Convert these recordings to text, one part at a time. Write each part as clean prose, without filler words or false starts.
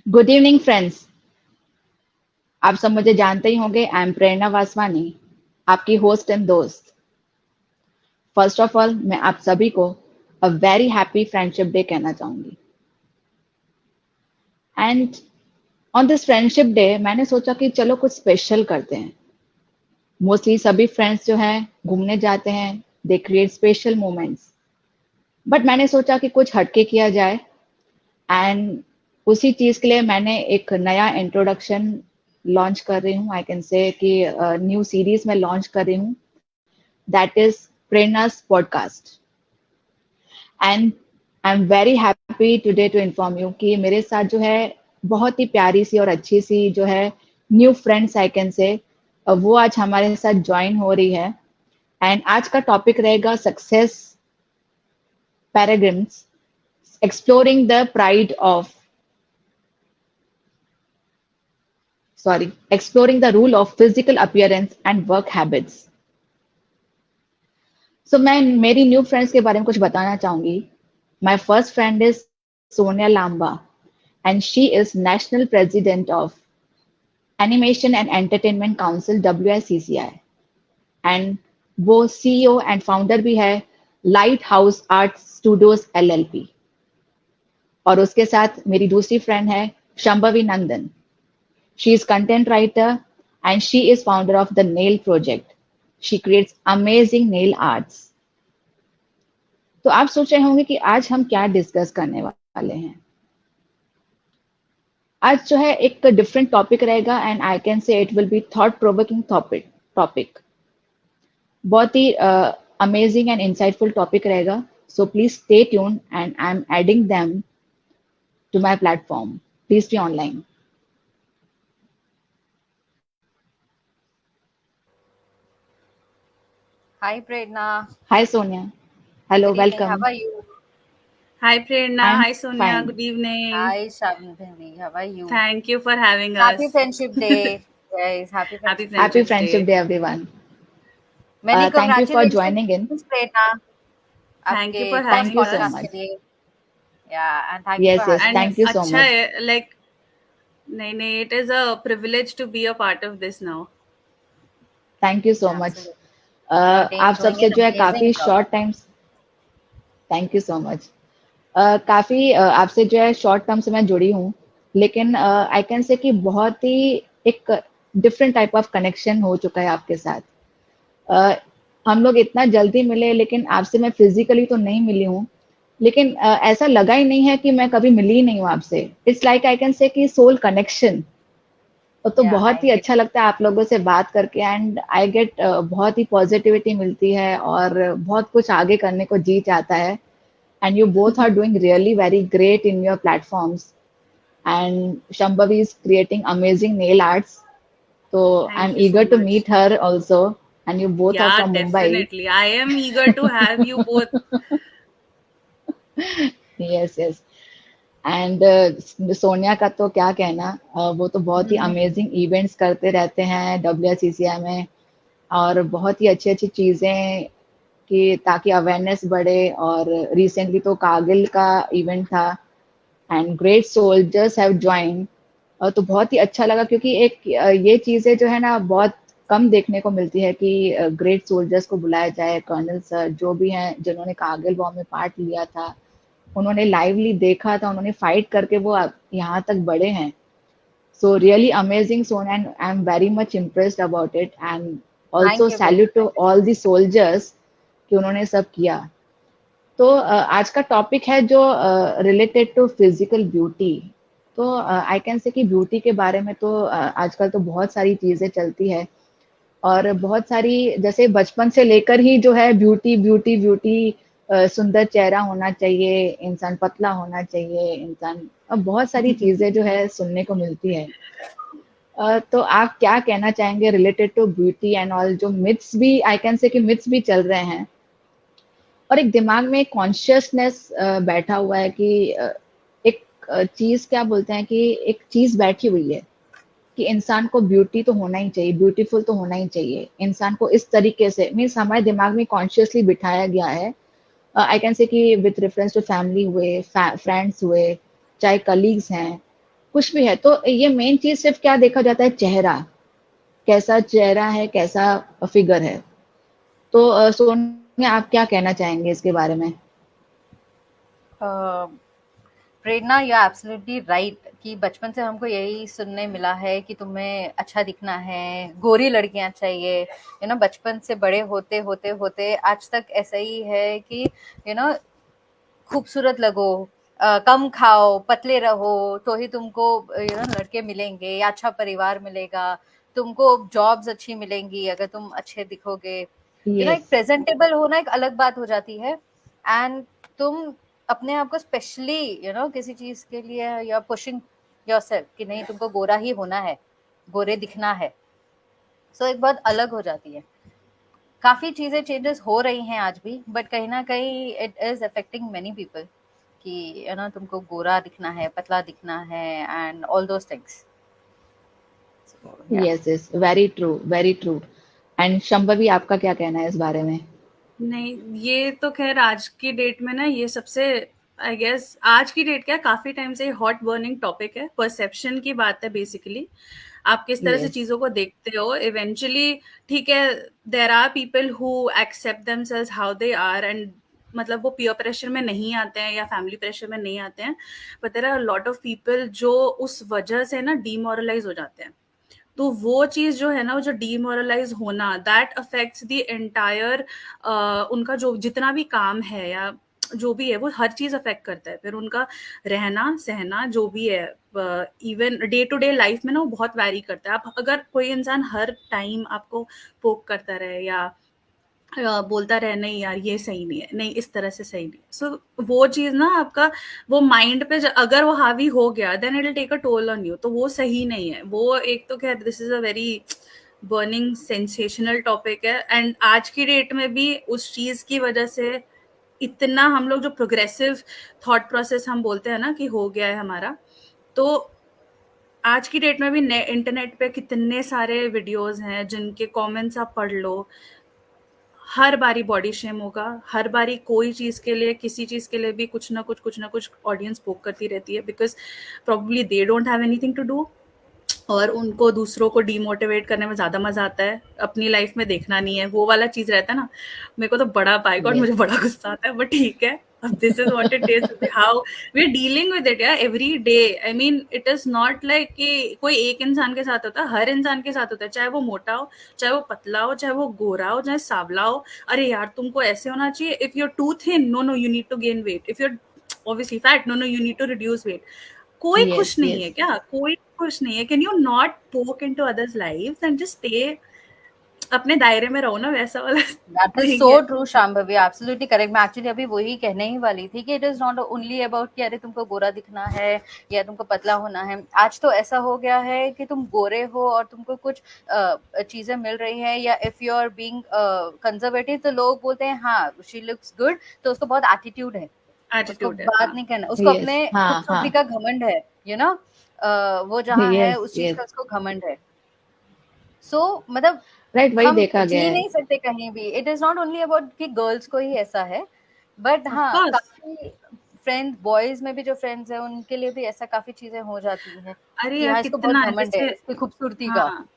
Good evening friends. आप सब मुझे जानते ही होंगे। आई एम प्रेरणा वासवानी, आपकी होस्ट एंड दोस्त। फर्स्ट ऑफ ऑल मैं आप सभी को a very happy friendship day कहना चाहूंगी। And on this friendship day मैंने सोचा कि चलो कुछ स्पेशल करते हैं। मोस्टली सभी फ्रेंड्स जो हैं घूमने जाते हैं, they create special moments. But मैंने सोचा कि कुछ हटके किया जाए। एंड उसी चीज के लिए मैंने एक नया इंट्रोडक्शन लॉन्च कर रही हूँ। आई कैन से कि न्यू सीरीज में लॉन्च कर रही हूँ, that is Prerna's podcast. And I am very happy today to inform you कि मेरे साथ जो है बहुत ही प्यारी सी और अच्छी सी जो है न्यू फ्रेंड्स आई कैन से, वो आज हमारे साथ ज्वाइन हो रही है। एंड आज का टॉपिक रहेगा success paradigms, exploring the pride of exploring the rule of physical appearance and work habits. So मैं मेरी न्यू फ्रेंड्स के बारे में कुछ बताना चाहूंगी। My first friend is Sonia Lamba and she is national president of animation and entertainment council WICCI। And वो CEO and founder भी है light house art studios LLP। और उसके साथ मेरी दूसरी फ्रेंड है शंभवी नंदन। She is content writer and she is founder of the Nail Project. She creates amazing nail arts. तो आप सोच रहे होंगे कि आज हम क्या डिस्कस करने वाले हैं। आज जो है एक डिफरेंट टॉपिक रहेगा and I can say it will be thought provoking topic. बहुत ही अमेजिंग एंड इंसाइटफुल टॉपिक रहेगा। So please stay tune and I am adding them to my platform. Please be online. Hi Prerna. Hi Sonia, hello, Good evening. How welcome. are you? Hi Prerna, I am hi Sonia, fine. good evening. Hi Shabnari. How are you? Thank you for having Happy us. Friendship Day. Yes, happy Happy Friendship Day. Happy Friendships Friendship Day. Day, everyone. Many Thank you for congratulations, joining in. Prerna. Thank you आपके for first Thank you having so podcast us. के much. लिए. Yeah, and thank you for Yes, yes. having And Thank us. you so अच्छा much. है, like नहीं, it is a privilege to be a part of this now. Thank you so much. Absolutely. You're आप doing सबसे an जो है amazing काफी job. Short times, thank you so much. काफी आपसे जो है शॉर्ट टर्म से मैं जुड़ी हूँ, लेकिन आई कैन से कि बहुत ही एक डिफरेंट टाइप ऑफ कनेक्शन हो चुका है आपके साथ। अ, हम लोग इतना जल्दी मिले, लेकिन आपसे मैं फिजिकली तो नहीं मिली हूँ। लेकिन ऐसा लगा ही नहीं है कि मैं कभी मिली ही नहीं हूँ आपसे। It's like I can say कि सोल कनेक्शन। तो Yeah, बहुत I ही get अच्छा लगता है आप लोगों से बात करके। एंड आई गेट बहुत ही पॉजिटिविटी मिलती है और बहुत कुछ आगे करने को जी चाहता है। And you both are doing really very great in your platforms. And Shambhavi is creating amazing nail arts. तो I am Thank you so eager to much. meet her also. And you both are Yeah, from Mumbai. definitely. I am eager to have you both. Yes, yes. And Sonia का तो क्या कहना। वो तो बहुत ही amazing events करते रहते हैं WICCI में। और बहुत ही अच्छी अच्छी चीजें कि ताकि अवेयरनेस बढ़े। और रिसेंटली तो कारगिल का इवेंट था and great soldiers have join. तो बहुत ही अच्छा लगा क्योंकि एक ये चीजें जो है ना बहुत कम देखने को मिलती है कि ग्रेट सोल्जर्स को बुलाया जाए। कर्नल सर जो भी हैं जिन्होंने कारगिल वॉर में पार्ट लिया था, उन्होंने लाइवली देखा था, उन्होंने फाइट करके वो यहाँ तक बढ़े हैं। So really amazing son and I am very much impressed about it. And also Thank you, Prerna. Salute to all the soldiers कि उन्होंने सब किया। तो आज का टॉपिक है जो रिलेटेड टू फिजिकल ब्यूटी। तो आई कैन से कि ब्यूटी के बारे में तो आजकल तो बहुत सारी चीजें चलती है। और बहुत सारी जैसे बचपन से लेकर ही जो है ब्यूटी ब्यूटी ब्यूटी, सुंदर चेहरा होना चाहिए, इंसान पतला होना चाहिए, इंसान, अब बहुत सारी चीजें जो है सुनने को मिलती है। तो आप क्या कहना चाहेंगे related to beauty and all, जो मिथ्स भी आई कैन से कि मिथ्स भी चल रहे हैं। और एक दिमाग में कॉन्शियसनेस बैठा हुआ है कि एक चीज क्या बोलते हैं कि एक चीज बैठी हुई है कि इंसान को ब्यूटी तो होना ही चाहिए, ब्यूटीफुल तो होना ही चाहिए। इंसान को इस तरीके से मीन्स हमारे दिमाग में कॉन्शियसली बिठाया गया है। आई कैन से कि विथ रेफरेंस टू फैमिली हुए, फ्रेंड्स हुए, चाहे कलीग्स हैं, कुछ भी है, तो ये मेन चीज सिर्फ क्या देखा जाता है, चेहरा, कैसा चेहरा है, कैसा फिगर है। तो सोनिया, आप क्या कहना चाहेंगे इसके बारे में? प्रेरणा, यू आर एब्सोल्युटली राइट कि बचपन से हमको यही सुनने मिला है कि तुम्हें अच्छा दिखना है, गोरी लड़कियां चाहिए, यू नो। बचपन से बड़े होते होते होते आज तक ऐसा ही है कि यू नो खूबसूरत लगो, कम खाओ, पतले रहो, तो ही तुमको यू नो लड़के मिलेंगे या अच्छा परिवार मिलेगा, तुमको जॉब्स अच्छी मिलेंगी अगर तुम अच्छे दिखोगे। यू नो यस, एक प्रेजेंटेबल होना एक अलग बात हो जाती है। एंड तुम अपने आप को स्पेशली यू नो किसी चीज के लिए या पुशिंग योरसेल्फ कि नहीं तुमको गोरा ही होना है, गोरे दिखना है। सो एक बात अलग हो जाती है। काफी चीजें चेंजेस हो रही हैं आज भी, बट कहीं ना कहीं it is affecting many people कि यू नो तुमको गोरा दिखना है, पतला दिखना है and all those things. Yes, yes, very true, very true. And Shambhavi, आपका क्या कहना है इस बारे में? नहीं, ये तो खैर आज की डेट में ना ये सबसे, आई गेस आज की डेट क्या, काफी टाइम से हॉट बर्निंग टॉपिक है। परसेप्शन की बात है बेसिकली, आप किस तरह से यस, चीजों को देखते हो इवेंचुअली। ठीक है, there are people who accept themselves how they are, and मतलब वो पीयर प्रेशर में नहीं आते हैं या फैमिली प्रेशर में नहीं आते हैं, but there are lot of people जो उस वजह से ना डीमोरलाइज हो जाते हैं। तो वो चीज जो है ना, वो जो डीमोरलाइज होना, दैट अफेक्ट्स द एंटायर, उनका जो जितना भी काम है या जो भी है, वो हर चीज अफेक्ट करता है। फिर उनका रहना सहना जो भी है, even day to day life में ना, वो बहुत वैरी करता है। आप अगर कोई इंसान हर टाइम आपको पोक करता रहे या बोलता रहे नहीं यार ये सही नहीं है, नहीं इस तरह से सही नहीं है, सो वो चीज ना आपका वो माइंड पे अगर वो हावी हो गया, then it will take a toll on you. तो वो सही नहीं है। वो एक तो खैर this is a very burning sensational topic है, एंड आज की डेट में भी उस चीज की वजह से इतना हम लोग जो प्रोग्रेसिव थॉट प्रोसेस हम बोलते हैं ना कि हो गया है हमारा, तो आज की डेट में भी इंटरनेट पे कितने सारे वीडियोस हैं जिनके कमेंट्स आप पढ़ लो, हर बारी बॉडी शेम होगा, हर बारी कोई चीज के लिए, किसी चीज के लिए भी कुछ ना कुछ ऑडियंस पोक करती रहती है, because probably they don't have anything to do, और उनको दूसरों को डीमोटिवेट करने में ज्यादा मजा आता है, अपनी लाइफ में देखना नहीं है, वो वाला चीज रहता है ना। मेरे को तो बड़ा बाय गॉड यस। मुझे बड़ा गुस्सा आता है, बट ठीक है, अब this is what it is, how we are dealing with it यार every day. I mean it is not like कि कोई एक इंसान के साथ होता है, हर इंसान के साथ होता है, चाहे वो मोटा हो, चाहे वो पतला हो, चाहे वो गोरा हो, चाहे सांवला हो। अरे यार तुमको ऐसे होना चाहिए, if you're too thin, no no you need to gain weight, if you're obviously fat, no no you need to reduce weight। कोई यस, खुश नहीं यस। है क्या? कोई खुश नहीं है। कैन यू नॉट पोक into others lives and just stay अपने दायरे में रहो ना, वैसा वाला दैट इज थिंग सो है। True Shambhavi, absolutely correct. मैं एक्चुअली अभी वही कहने ही वाली थी कि it is not only about कि अरे तुमको गोरा दिखना है या तुमको पतला होना है। आज तो ऐसा हो गया है कि तुम गोरे हो और तुमको कुछ चीजें मिल रही है, या if you are being conservative तो लोग बोलते हैं हाँ शी लुक्स गुड, तो उसको बहुत एटीट्यूड है, उसको एटीट्यूड है, बात हाँ। नहीं करना, उसको यस, अपने हाँ, हाँ। खूबसूरती का घमंड है, यू नो। वो जहाँ है यस, उस चीज यस। का उसको घमंड है। सो मतलब राइट, वही हम देखा गया जी है। नहीं सकते कहीं भी। It is not only about कि गर्ल्स को ही ऐसा है, बट ऑफ हाँ कोर्स। काफी फ्रेंड बॉयज में भी जो फ्रेंड्स है उनके लिए भी ऐसा काफी चीजें हो जाती है अरे कि यार हाँ इसको बहुत कितना है, घमंड है जैसे इसकी खूबसूरती का। हाँ,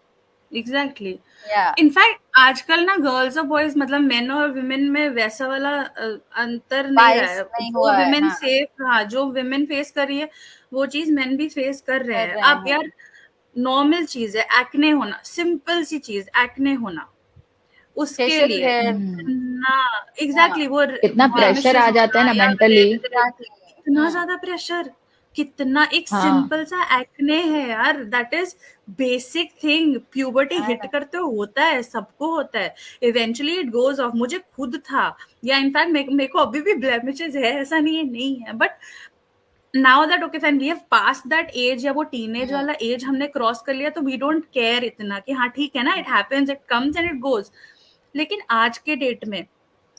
एग्जैक्टली। या इनफैक्ट आजकल ना गर्ल्स और बॉयज, मतलब मेन और विमेन में वैसा वाला अंतर नहीं रहा बाइस है। नहीं जो हुआ है, विमेन हाँ सेफ, हाँ, जो विमेन फेस कर रही है वो चीज मेन भी फेस कर रहे कर हैं। रहे अब हैं। यार नॉर्मल चीज है एक्ने होना, सिंपल सी चीज एक्ने होना, उसके फेशियल लिए हेयर, हम्म। इतना, हाँ एग्जैक्टली, वो कितना हाँ प्रेशर ब्लेमिशेस आ जाता है होना ना या मेंटली। एग्जैक्टली। कितना ज्यादा प्रेशर, कितना एक हाँ, सिंपल सा एक्ने है यार, that is basic thing, puberty I hit no. करते हो होता है, सबको होता है, इवेंचुअली इट गोज ऑफ। मुझे खुद था, या इनफैक्ट मेरे को अभी भी ब्लेमिशेस है, ऐसा नहीं है नहीं है, but now that okay fine we have pass that age, या वो टीनेज वाला एज हमने क्रॉस कर लिया, तो वी डोंट केयर इतना कि हाँ ठीक है ना, it happens, it comes and it goes. लेकिन आज के डेट में,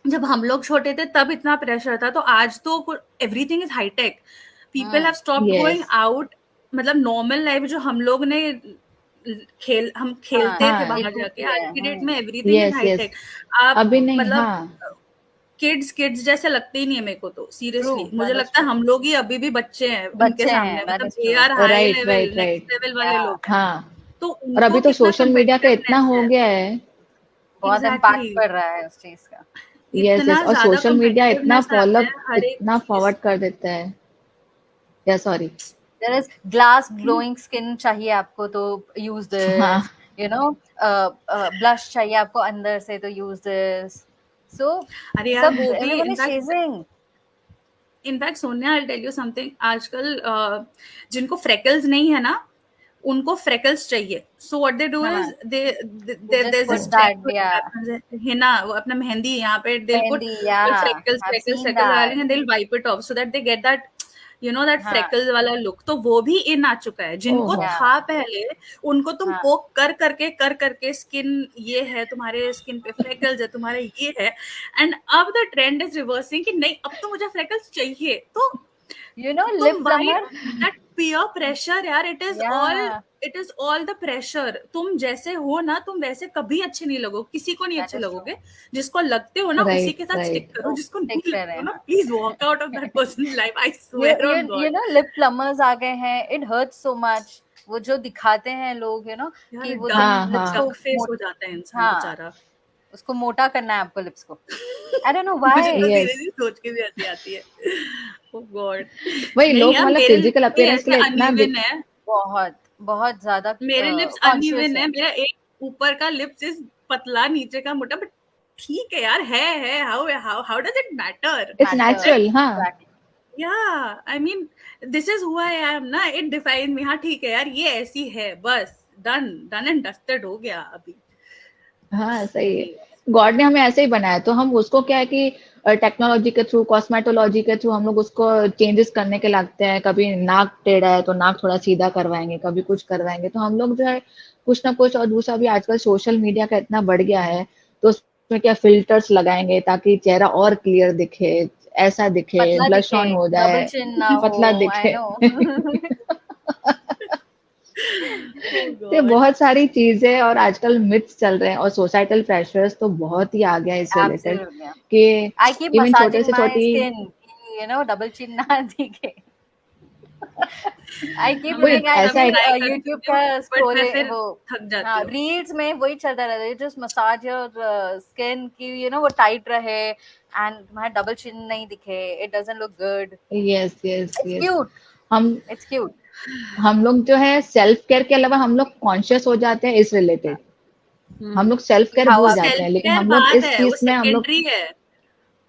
जब हम लोग छोटे थे तब इतना प्रेशर था, तो आज तो everything is hi-tech, people have stopped going yes, out. मतलब नॉर्मल लाइफ जो हम लोग ने हम खेलते हाँ थे हाँ। बाहर खेलती जाके, थी आज है। की डेट में everything is yes, yes. Hi-tech. आप अभी नहीं, मतलब हाँ। किड्स जैसे लगते ही नहीं है मेरे को, तो सीरियसली True, मुझे that is लगता है true. हम लोग ही अभी भी बच्चे हैं उनके बच्चे सामने, हैं, that मतलब is they true. Are high right level, right next right. Level वाले Yeah, लोग हैं, हाँ, तो और अभी उनको तो कितना सोशल मीडिया का इतना कम्पेटिटिवनेस हो है। गया है। बहुत एग्जैक्टली इम्पैक्ट पड़ रहा है उस चीज का। यस यस, इतना और ज्यादा सोशल मीडिया इतना कम्पेटिटिवनेस आ फॉलो, गया है हर एक इतना चीज। फॉरवर्ड कर देता है। या sorry. There is glass glowing skin चाहिए आपको तो यूज हाँ दिस, यू नो, ब्लश चाहिए आपको अंदर से तो यूज दिस। सो अरे यार सब वो भी everyone is in fact, chasing. Sonia I tell you something, आजकल जिनको फ्रेकल्स नहीं है ना, उनको फ्रेकल्स चाहिए। सो व्हाट दे डू हाँ, is they they there just is put this that, trend yeah, है ना, वो अपना मेहंदी यहाँ पे they put mehndi, yeah, freckles I've freckles seen freckles that. डालेंगे, they wipe it off so that they get that, you know, that हाँ, freckles वाला look. तो वो भी इन आ चुका है, जिनको ओहो। yeah, था पहले उनको तुम हाँ, पोक कर करके स्किन ये है, तुम्हारे स्किन पे फ्रेकल्स है, तुम्हारे ये है, एंड अब द ट्रेंड इज रिवर्सिंग कि नहीं अब तो मुझे फ्रेकल्स चाहिए। तो you know, lip तुम वाई plumber, दैट पीयर प्रेशर यार, yeah, it is all the pressure. तुम जैसे हो ना, तुम वैसे कभी अच्छे नहीं लगोगे, किसी को नहीं that अच्छे is true. लगोगे। जिसको लगते हो ना उसी राइट के साथ स्टिक राइट। करो, तो जिसको टिक नहीं रहे लगते हो ना ना। Please walk out of that person life, I you swear you on you God. know lip plumbers आ गए हैं, it hurts so much। वो जो दिखाते हैं लोग, यार कि वो तुम हाँ लिप्स हाँ। को डक फेस हो जाता है इंसान हाँ, बेचारा। उसको मोटा करना है आपको लिप्स को। I don't know why। मुझे तो यस, सीरियसली सोच के भी हंसी आती है। ओह गॉड। वही नहीं लोग यार, मतलब मेरे फिजिकल लिप्स भी अपीयरेंस के ऐसे लिए इतना अनइवन है, बहुत बहुत ज्यादा मेरे लिप्स कॉन्शियस अनइवन है। है, मेरा एक ऊपर का लिप्स इज पतला, नीचे का मोटा, बट ठीक है यार, है how how how does it matter? It's matters, natural. हाँ एग्जैक्टली। या I mean this is who I am ना, इट डिफाइन मी। हाँ ठीक है यार, ये ऐसी है, बस डन डन एंड डस्टेड हो गया अभी। हाँ सही है। Anyways, गॉड ने हमें ऐसे ही बनाया, तो हम उसको क्या है कि टेक्नोलॉजी के थ्रू, कॉस्मेटोलॉजी के थ्रू हम लोग उसको चेंजेस करने के लगते हैं। कभी नाक टेढ़ा है तो नाक थोड़ा सीधा करवाएंगे, कभी कुछ करवाएंगे। तो हम लोग जो है कुछ ना कुछ, और दूसरा भी आजकल सोशल मीडिया का इतना बढ़ गया है, तो उसमें क्या फिल्टर्स लगाएंगे ताकि चेहरा और क्लियर दिखे, ऐसा दिखे, पतला ब्लश दिखे, ऑन हो डबल जाए, चिन ना हो, पतला आई दिखे। नो। oh ये god, बहुत सारी चीजें और आजकल मिथ्स चल रहे हैं, और सोसाइटल प्रेशर्स तो बहुत ही आ गया है इस रिलेटेड एब्सोल्युटली। कि I keep इवन छोटे massaging से my छोटी। skin कि double chin ना दिखे। I keep मैं वही looking at ऐसा कभी एक, ट्राई YouTube करती का हूँ बट मैं scrolling फिर वो, थक जाती हाँ, हूँ। रील्स में वही चलता रहता है, just massage your skin की वो टाइट रहे and तुम्हारा डबल चिन नहीं दिखे, it doesn't look good। Yes yes It's yes. cute, हम it's cute। हम लोग जो है सेल्फ केयर के अलावा हम लोग कॉन्शियस हो जाते हैं इस रिलेटेड। हम लोग सेल्फ कि केयर how भूल आप, जाते सेल्फ हैं, लेकिन केयर हम लोग बात इस है, वो चीज में हम लोग। सेकेंडरी है।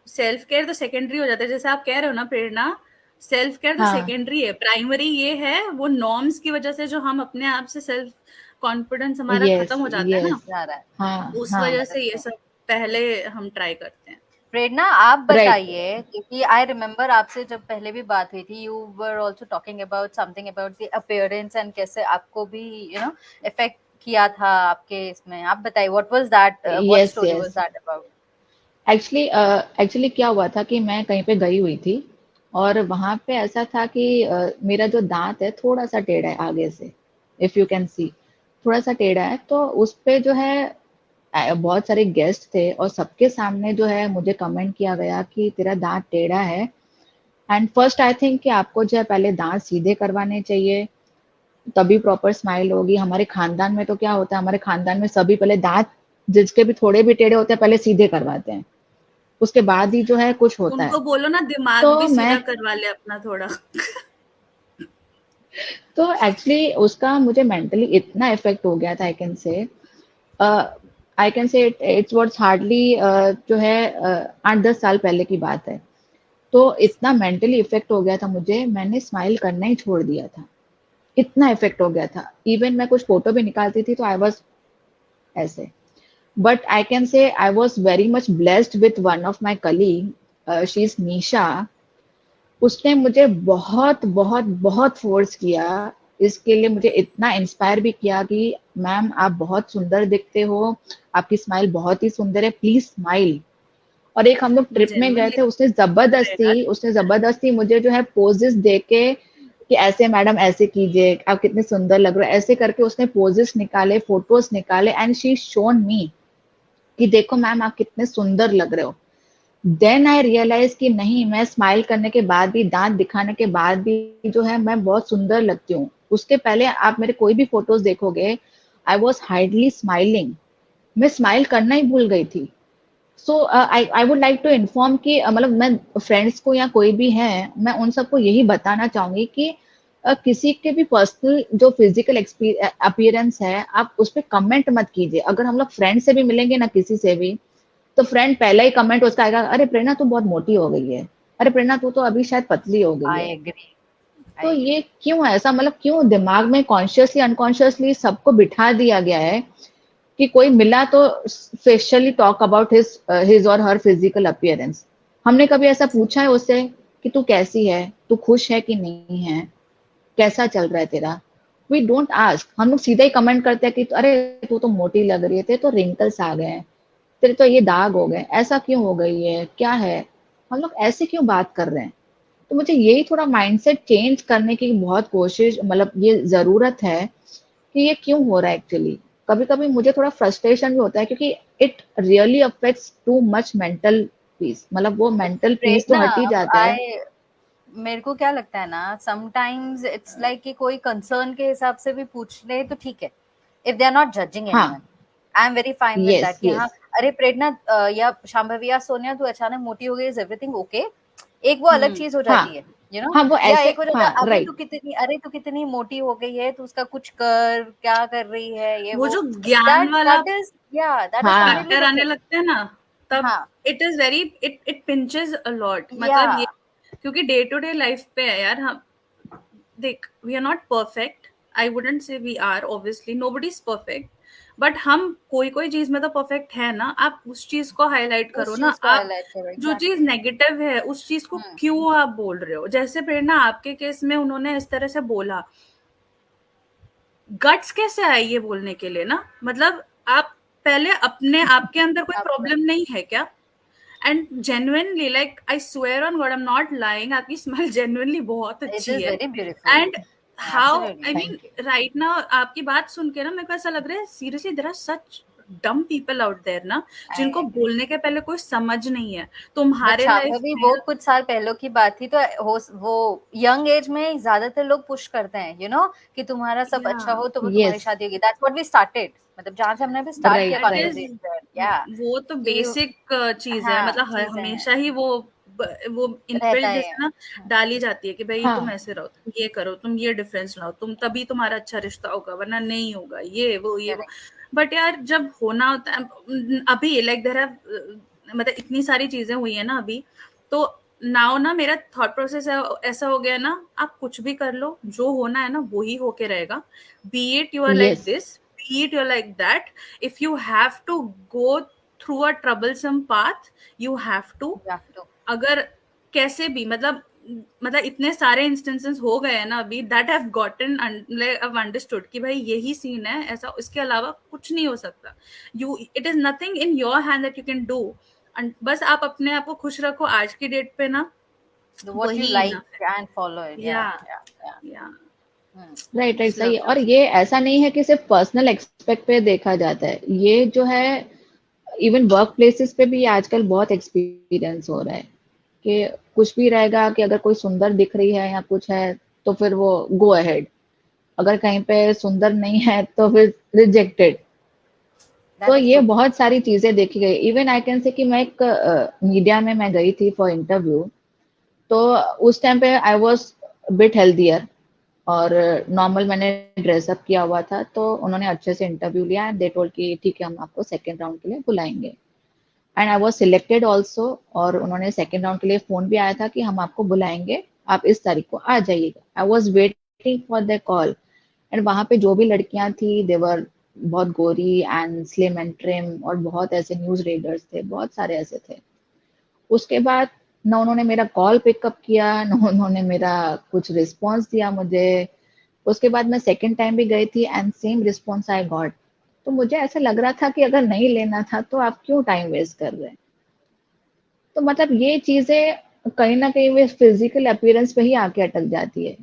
सेल्फ केयर तो सेकेंडरी हो जाता है, जैसे आप कह रहे हो ना प्रेरणा, सेल्फ केयर तो हाँ सेकेंडरी है। प्राइमरी ये है, वो नॉर्म्स की वजह से जो हम अपने आप से सेल्फ कॉन्फिडेंस हमारा यस खत्म हो जाता है ना, यस। जा रहा है। हाँ उस हाँ वजह That से is ये true। सब पहले हम ट्राई करते हैं। प्रेरणा आप राइट। बताइए, क्योंकि आई रिमेम्बर आपसे जब पहले भी बात हुई थी, you were also talking about something about the appearance and कैसे आपको भी इफेक्ट किया था आपके इसमें। आप बताइए, what was that, what yes story was yes. That about? Actually actually क्या हुआ था कि मैं कहीं पे गई हुई थी, और वहां पे ऐसा था कि मेरा जो दांत है थोड़ा सा टेढ़ा है आगे से, इफ यू कैन सी, थोड़ा सा टेढ़ा है। तो उस पे जो है बहुत सारे गेस्ट थे, और सबके सामने जो है मुझे कमेंट किया गया कि तेरा दांत टेढ़ा है, एंड फर्स्ट आई थिंक कि आपको जो है पहले दांत सीधे करवाने चाहिए, तभी प्रॉपर स्माइल होगी। हमारे खानदान में तो क्या होता है, हमारे खानदान में सभी पहले दांत जिसके भी थोड़े भी टेढ़े होते हैं पहले सीधे करवाते हैं, उसके बाद ही जो है कुछ होता है। उनको बोलो ना दिमाग तो भी मैं, सीधा करवा ले अपना थोड़ा। तो एक्चुअली उसका मुझे मेंटली इतना इफेक्ट हो गया था, आई कैन से इट्स व्हाट्स हार्डली जो है 8-10 साल पहले की बात है। तो इतना मेंटली इफेक्ट हो गया था मुझे, मैंने स्माइल करना ही छोड़ दिया था, इतना इफेक्ट हो गया था। इवन मैं कुछ फोटो भी निकालती थी तो आई वाज ऐसे। But I can say I was very much blessed with one of my colleague, she is Nisha. उसने मुझे बहुत बहुत बहुत फोर्स किया इसके लिए, मुझे इतना इंस्पायर भी किया कि मैम आप बहुत सुंदर दिखते हो, आपकी स्माइल बहुत ही सुंदर है, प्लीज स्माइल। और एक हम लोग ट्रिप में गए जेन्युइनली थे, है यार। उसने जबरदस्ती मुझे जो है पोजेस दे के कि ऐसे मैडम ऐसे कीजिए, आप कितने सुंदर लग रहे हो, ऐसे करके उसने पोजेस निकाले, फोटोज निकाले, एंड शी शोन मी कि देखो मैम आप कितने सुंदर लग रहे हो। देन आई रियलाइज कि नहीं, मैं स्माइल करने के बाद भी, दांत दिखाने के बाद भी जो है मैं बहुत सुंदर लगती हूँ। उसके पहले आप मेरे कोई भी फोटोज देखोगे, आई वॉज हार्डली स्माइलिंग, मैं स्माइल करना ही भूल गई थी। So I would like to inform कि मतलब मैं फ्रेंड्स को या कोई भी है, मैं उन सबको यही बताना चाहूंगी कि किसी के भी पर्सनल जो फिजिकल अपीयरेंस है, आप उस पर कमेंट मत कीजिए। अगर हम लोग फ्रेंड से भी मिलेंगे ना किसी से भी, तो फ्रेंड पहला ही कमेंट उसका आएगा, अरे प्रेरणा तू बहुत मोटी हो गई है, अरे प्रेरणा तू तो अभी शायद पतली हो गई आई है। एग्री, तो आई ये एग्री। क्यों है ऐसा, मतलब क्यों दिमाग में कॉन्शियसली अनकॉन्शियसली सबको बिठा दिया गया है कि कोई मिला तो स्पेशली टॉक अबाउट हिज और हर फिजिकल अपीयरेंस। हमने कभी ऐसा पूछा है उससे कि तू कैसी है, तू खुश है कि नहीं है, कैसा चल रहा है तेरा? वी डोंट आस्क, हम लोग सीधा ही कमेंट करते हैं कि अरे तू तो मोटी लग रही है, तेरे तो रिंकल्स आ गए हैं, तेरे तो ये दाग हो गए, ऐसा क्यों हो गई है, क्या है? हम लोग ऐसे क्यों बात कर रहे हैं? तो मुझे यही थोड़ा माइंडसेट चेंज करने की बहुत कोशिश, मतलब ये जरूरत है कि ये क्यों हो रहा है एक्चुअली। कभी कभी मुझे थोड़ा फ्रस्ट्रेशन भी होता है क्योंकि it really affects too much mental peace, मतलब वो मेंटल पीस तो प्रेरणा, हट ही अब जाता है। आई मेरे को क्या लगता है ना, समटाइम्स इट्स लाइक कि कोई कंसर्न के हिसाब से भी पूछ ले तो ठीक है, if they are not judging हाँ, anyone, I am very fine with yes that कि हाँ, यस, अरे प्रेरणा या शांभवी या सोनिया तू अचानक मोटी हो गई, इज एवरीथिंग ओके? एक वो अलग चीज हो हाँ जाती है, यू नो। हाँ, वो या ऐसे, एक हो जाता हाँ है, राइट, अरे तू कितनी मोटी हो गई है, तू उसका कुछ कर, क्या कर रही है, ये वो वो। जो ज्ञान दैट वाला दैट इज या दैट इज हाँ कंप्लीटली फैक्टर आने डिफरेंट। लगते हैं ना, तब हाँ, it is very, it pinches a lot, या मतलब ये, क्योंकि डे टू डे लाइफ पे है यार हम, देख we are not perfect, I wouldn't say we are, obviously nobody is perfect, but हम कोई कोई चीज में तो परफेक्ट है ना, आप उस चीज को हाईलाइट करो उस ना। चीज को आप हाईलाइट करो, जो चीज एग्जैक्टली। नेगेटिव है उस चीज को क्यों आप बोल रहे हो? जैसे प्रेरणा आपके केस में उन्होंने इस तरह से बोला, गट्स कैसे आए ये बोलने के लिए ना, मतलब आप पहले अपने आप के अंदर कोई आपने, प्रॉब्लम नहीं है क्या? And genuinely, like I swear on God, I am not lying, आपकी स्माइल जेन्युइनली बहुत इट अच्छी इज है। Very beautiful, and how, absolutely, I mean thank you. Right now आपकी बात सुन के ना मेरे को ऐसा लग रहा है, seriously there are such dumb people out there ना, आई जिनको एग्री। बोलने के पहले कोई समझ नहीं है बट तुम्हारे लाइफ शांभवी, वो में। कुछ साल पहले की बात थी, तो वो यंग एज में ज्यादातर लोग पुश करते हैं, यू नो, कि तुम्हारा सब या अच्छा हो तो वो तुम्हारी यस, शादी होगी। दैट्स व्हाट वी स्टार्टेड, मतलब जहां से हमने भी स्टार्ट किया right that is, right, conversation, या वो तो कि बेसिक चीज है, हाँ मतलब चीजें हैं, हमेशा ही वो रहता इनबिल्ट है। जैसे ना डाली जाती है कि भाई तुम हाँ ऐसे रहो, तुम ये करो, तुम ये डिफरेंस लाओ, तुम तभी तुम्हारा अच्छा रिश्ता होगा, वरना नहीं होगा, ये वो। करेक्ट। बट यार जब होना होता है, अभी लाइक देयर हैव, मतलब इतनी सारी चीजें हुई है ना अभी, तो नाउ ना मेरा थॉट प्रोसेस ऐसा हो गया ना, आप कुछ भी कर लो, जो होना है ना वो ही होके रहेगा, be it you are like yes, this, be it you're like that, if you have to go through a troublesome path, you have to, You have to, अगर कैसे भी, मतलब इतने सारे इंस्टेंसेस हो गए हैं ना अभी, दैट हैव गॉटन अंडरस्टूड कि भाई यही सीन है, ऐसा इसके अलावा कुछ नहीं हो सकता, you, it is nothing in your hand that you can do, बस आप अपने आप को खुश रखो आज की डेट पे ना, do what you वही like इनफ है। and follow it, या yeah। या Hmm. राइट राइट, सही है। और absolutely। ये ऐसा नहीं है कि सिर्फ पर्सनल एक्सपेक्ट पे देखा जाता है, ये जो है इवन वर्क प्लेसेस पे भी आजकल बहुत एक्सपीरियंस हो रहा है कि कुछ भी रहेगा कि अगर कोई सुंदर दिख रही है या कुछ है तो फिर वो गो अहेड, अगर कहीं पे सुंदर नहीं है तो फिर रिजेक्टेड। तो That is ये true। बहुत सारी चीजें देखी गई। इवन आई कैन से कि मैं एक मीडिया में मैं गई थी फॉर इंटरव्यू, तो उस टाइम पे आई वाज बिट हेल्दियर और नॉर्मल मैंने ड्रेसअप किया हुआ था, तो उन्होंने अच्छे से इंटरव्यू लिया एंड दे टोल्ड कि ठीक है हम आपको सेकंड राउंड के लिए बुलाएंगे, and I was selected also. और उन्होंने सेकंड राउंड के लिए फोन भी आया था कि हम आपको बुलाएंगे, आप इस तारीख को आ जाइएगा। I was waiting for the call, and वहां पे जो भी लड़कियां थी देवर बहुत गोरी एंड स्लिम एंड ट्रिम, और बहुत ऐसे न्यूज रीडर्स थे, बहुत सारे ऐसे थे। उसके बाद ना उन्होंने मेरा कॉल पिकअप किया, ना उन्होंने मेरा कुछ रिस्पॉन्स दिया मुझे। उसके बाद मैं सेकंड टाइम भी गई थी and same response I got. तो मुझे ऐसा लग रहा था कि अगर नहीं लेना था तो आप क्यों टाइम वेस्ट कर रहे हैं? तो मतलब ये चीजें कहीं ना कहीं वे फिजिकल अपीयरेंस पे ही आके अटक जाती है।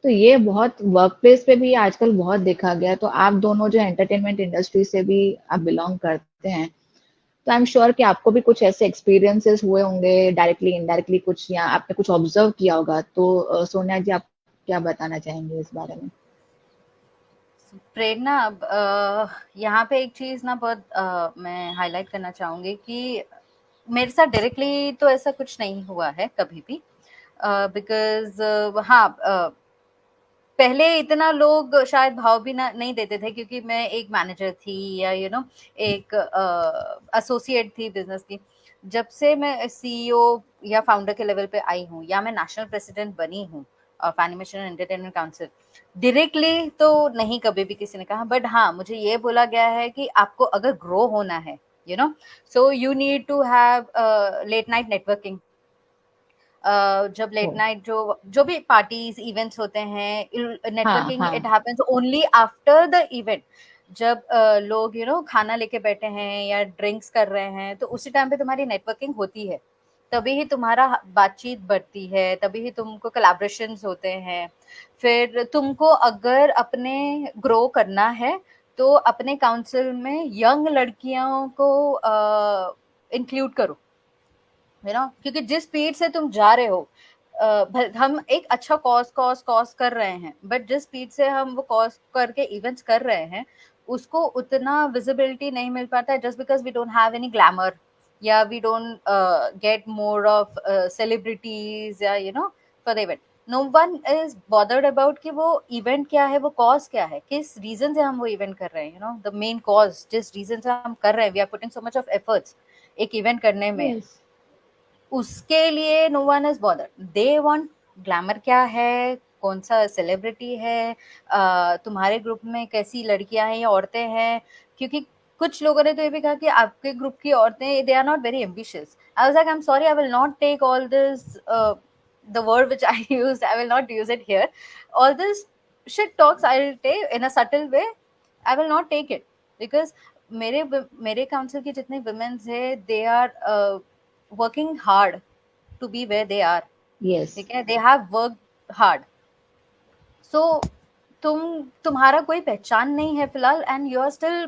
तो ये बहुत वर्क प्लेस पे भी आजकल बहुत देखा गया है। तो आप दोनों जो एंटरटेनमेंट इंडस्ट्री से भी आप बिलोंग करते हैं, तो आई एम श्योर कि आपको भी कुछ ऐसे एक्सपीरियंसेस हुए होंगे, डायरेक्टली इनडायरेक्टली कुछ, या आपने कुछ ऑब्जर्व किया होगा। तो सोनिया जी, आप क्या बताना चाहेंगे इस बारे में? प्रेरणा, यहाँ पे एक चीज ना बहुत मैं हाईलाइट करना चाहूंगी कि मेरे साथ डायरेक्टली तो ऐसा कुछ नहीं हुआ है कभी भी, बिकॉज हाँ, पहले इतना लोग शायद भाव भी नहीं देते थे, क्योंकि मैं एक मैनेजर थी या एक एसोसिएट थी बिजनेस की। जब से मैं सीईओ या फाउंडर के लेवल पे आई हूँ, या मैं नेशनल प्रेसिडेंट बनी हूँ of animation and entertainment council, directly तो नहीं कभी भी किसी ने कहा, बट हाँ मुझे ये बोला गया है कि आपको अगर ग्रो होना है, so you need to have late night networking. जब लेट नाइट जो भी पार्टीज इवेंट्स होते हैं, हाँ नेटवर्किंग हाँ it happens only after the event. जब लोग खाना लेके बैठे हैं या ड्रिंक्स कर रहे हैं, तो उसी टाइम पे तुम्हारी नेटवर्किंग होती है, तभी ही तुम्हारा बातचीत बढ़ती है, तभी ही तुमको कोलैबोरेशंस होते हैं। फिर तुमको अगर अपने ग्रो करना है, तो अपने काउंसिल में यंग लड़कियों को इंक्लूड करो, क्योंकि जिस स्पीड से तुम जा रहे हो, हम एक अच्छा कॉज कर रहे हैं, बट जिस स्पीड से हम वो कॉज करके इवेंट्स कर रहे हैं, उसको उतना विजिबिलिटी नहीं मिल पाता है, just because we don't have any glamour, या we don't get more of celebrities, या for the event. No one is bothered about कि वो इवेंट क्या है, वो कॉज क्या है, किस रीजन से हम वो इवेंट कर रहे हैं, द मेन कॉज जिस रीजन से हम कर रहे हैं, we are putting so much of efforts एक इवेंट करने में, यस उसके लिए no one is bother. They want glamour क्या है, कौन सा सेलिब्रिटी है, तुम्हारे ग्रुप में कैसी लड़कियां हैं या औरतें हैं, क्योंकि कुछ लोगों ने तो ये भी कहा कि आपके ग्रुप की औरतें they are not very ambitious. I was like, I am sorry, I will not take all this, the word which I used, I will not use it here. All this shit talks I'll take in a subtle way, I will not take it, because मेरे council के जितने women's है, they are working hard to be where they are, yes ठीक है, they have worked hard, so तुम्हारा कोई पहचान नहीं है फिलहाल, एंड यू आर स्टिल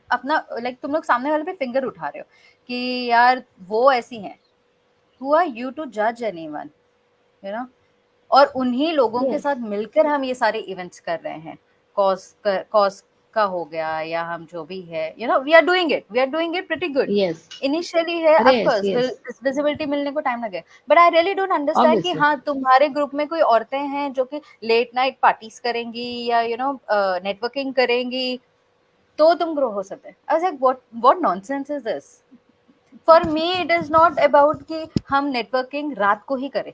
अपना तुम लोग सामने वाले पे फिंगर उठा रहे हो कि यार वो ऐसी हैं, who are you to judge anyone, you know और उन्हीं लोगों के यस साथ मिलकर हम ये सारे इवेंट्स कर रहे हैं, कॉज का हो गया, या हम जो भी है, we are doing it pretty good. Yes initially है, of yes course yes visibility मिलने को टाइम लगे, but I really don't understand कि ऑब्वियसली हाँ तुम्हारे ग्रुप में कोई औरतें हैं जो कि लेट नाइट पार्टीज करेंगी या नेटवर्किंग करेंगी, तो तुम ग्रो हो सकते हैं। आई was like, what nonsense is this. For me it is not about कि हम नेटवर्किंग रात को ही करें,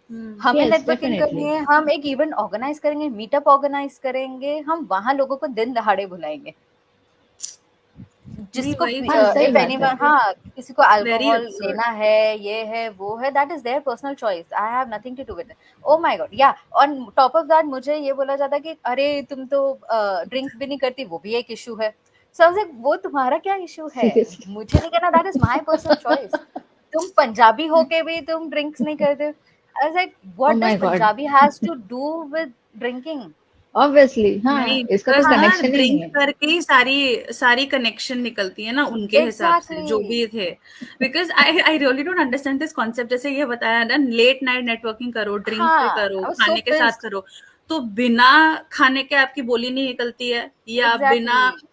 हमें यस नेटवर्किंग करनी डेफिनेटली है, हम एक इवेंट ऑर्गेनाइज करेंगे, मीटअप ऑर्गेनाइज करेंगे, हम वहां लोगों को दिन दहाड़े बुलाएंगे, नहीं जिसको वही हाँ चीज सही इफ है, बात है एनीवन, हाँ किसी को वेरी अल्कोहल absurd। लेना है, ये है वो है, that is their personal choice, I have nothing to do with it. Oh my God, या ऑन टॉप ऑफ दैट मुझे ये बोला जाता है कि अरे तुम तो ड्रिंक भी नहीं करती, वो भी एक इशू है। सो आई वाज लाइक, वो तुम्हारा क्या इशू है, सीरियसली मुझे नहीं कहना, that is my personal choice. तुम पंजाबी होके भी तुम ड्रिंक्स नहीं करते। I was like, oh what does my God Punjabi has to do with drinking. Obviously हाँ, नहीं इसका कोई बिकॉज ना कनेक्शन ही नहीं ड्रिंक है। करके ही सारी सारी कनेक्शन निकलती है ना उनके हिसाब से जो एग्जैक्टली, भी थे। Because I really don't understand this concept, जैसे ये बताया ना, लेट नाइट नेटवर्किंग करो, ड्रिंक पे हाँ, करो, आई वाज सो खाने के साथ पिस्ड। करो, तो बिना खाने के आपकी बोली नहीं निकलती है, या बिना एग्जैक्टली,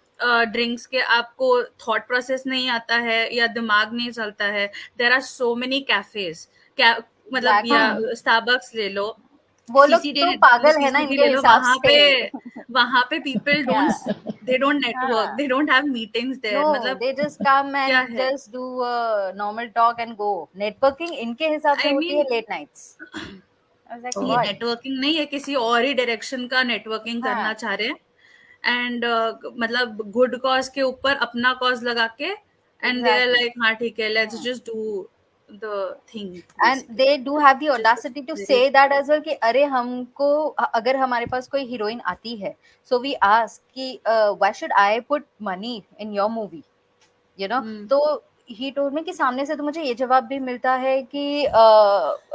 ड्रिंक्स के आपको थॉट प्रोसेस नहीं आता है या दिमाग नहीं चलता है। There are so many cafes, क्या मतलब, या एग्जैक्टली, हाँ स्टारबक्स ले लो, वो लोग तो पागल है ना सीसीडी इनके ले लो, हिसाब से। वहां पे पीपल या, डोंट, दे डोंट नेटवर्क, हाँ, they don't have meetings no, there, मतलब दे जस्ट कम क्या एंड है। Just do normal talk and go. Networking इनके हिसाब से आई होती है mean late nights. I was like ये ओह व्हाट। नेटवर्किंग नहीं है, किसी और ही डायरेक्शन का नेटवर्किंग करना हाँ, चाह रहे हैं, एंड मतलब गुड कॉज के ऊपर अपना कॉज लगा के, and they are exactly, like हाँ ठीक है, let's just do the thing and basically, they do have the which is audacity to say very that as well कि अरे हमको अगर हमारे पास कोई हीरोइन आती है, सो वी आस्क कि why should I put money in your movie, hmm. तो ही टोल्ड मी कि सामने से तो मुझे ये जवाब भी मिलता है कि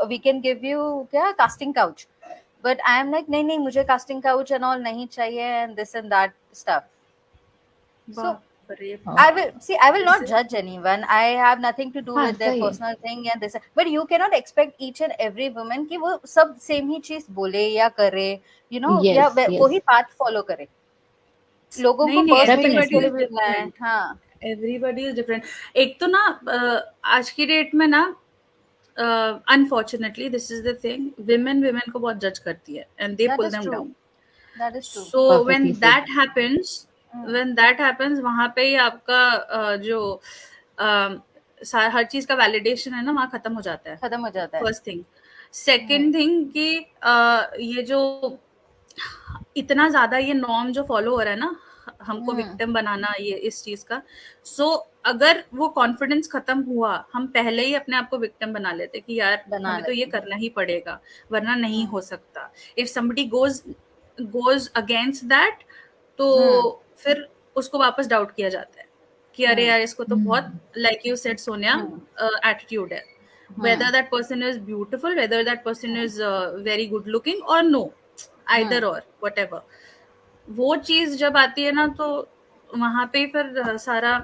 वी कैन गिव यू क्या casting couch, but I am like नहीं नहीं, मुझे कास्टिंग काउच एंड ऑल नहीं चाहिए, and this and that stuff. So पर ये I will not judge anyone. I have nothing to do हाँ with their सही, personal thing and this. But you cannot expect each and every woman कि वो सब same ही चीज बोले या करे, you know, या यस वही यस, पाथ फॉलो करे. लोगों को नहीं, पर्सपेक्टिव एवरीबॉडी के लिए इज भी मिलना है. डिफरेंट, हाँ, एवरीबॉडी इज डिफरेंट. एक तो ना आज की डेट में ना unfortunately this is the thing, women को बहुत जज करती है and they that pull is them true. Down. That is true. So when perfectly सही, that happens, वहां पे ही आपका जो हर चीज का वैलिडेशन है ना वहां खत्म हो जाता है. खत्म हो जाता है. First thing. सेकेंड थिंग कि ये जो इतना ज्यादा ये नॉर्म जो फॉलो हो रहा है ना हमको विक्टिम बनाना ये इस चीज का, सो अगर वो कॉन्फिडेंस खत्म हुआ, हम पहले ही अपने आप को विक्टिम बना लेते कि यार हमें तो ये करना ही पड़ेगा वरना नहीं हो सकता. If somebody goes against that तो फिर उसको वापस डाउट किया जाता है कि अरे यार इसको तो बहुत like you said Sonia attitude है. whether that person is beautiful, whether that person is very good looking or no, either or whatever, वो चीज जब आती है ना तो वहां पे फिर सारा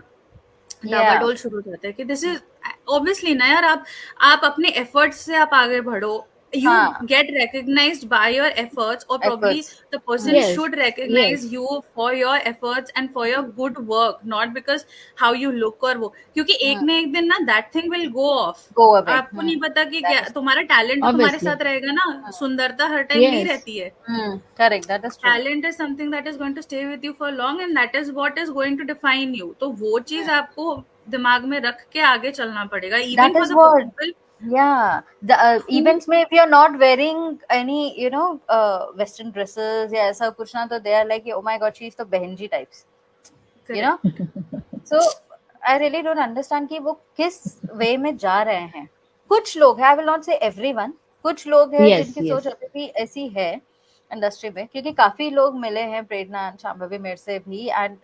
डावाडोल शुरू हो जाता है कि दिस इज ऑब्वियसली ना यार, आप अपने एफर्ट्स से आप आगे बढ़ो, you get recognized by your efforts, or probably the person Yes, should recognize yes. you for your efforts and for your good work, not because how you look or वो, क्योंकि एक ना एक दिन ना that thing will go off. आपको नहीं पता कि क्या तुम्हारा टैलेंट तुम्हारे साथ रहेगा ना, सुंदरता हर टाइम नहीं रहती है. Correct, that is true. Talent is something that is going to stay with you for long and that is what is going to define you. तो वो चीज आपको दिमाग में रख के आगे चलना पड़ेगा. Even for the people. Yeah, the events में if you're not wearing any you know western dresses या ऐसा कुछ ना, तो they are like oh my god she's तो बहनजी types, you know. So I really don't understand कि वो किस वे में जा रहे हैं. कुछ लोग हैं, I will not say everyone, कुछ लोग हैं जिनकी सोच अभी भी ऐसी है इंडस्ट्री में, क्योंकि काफी लोग मिले हैं, प्रेरणा शांभवी मेरे से भी, एंड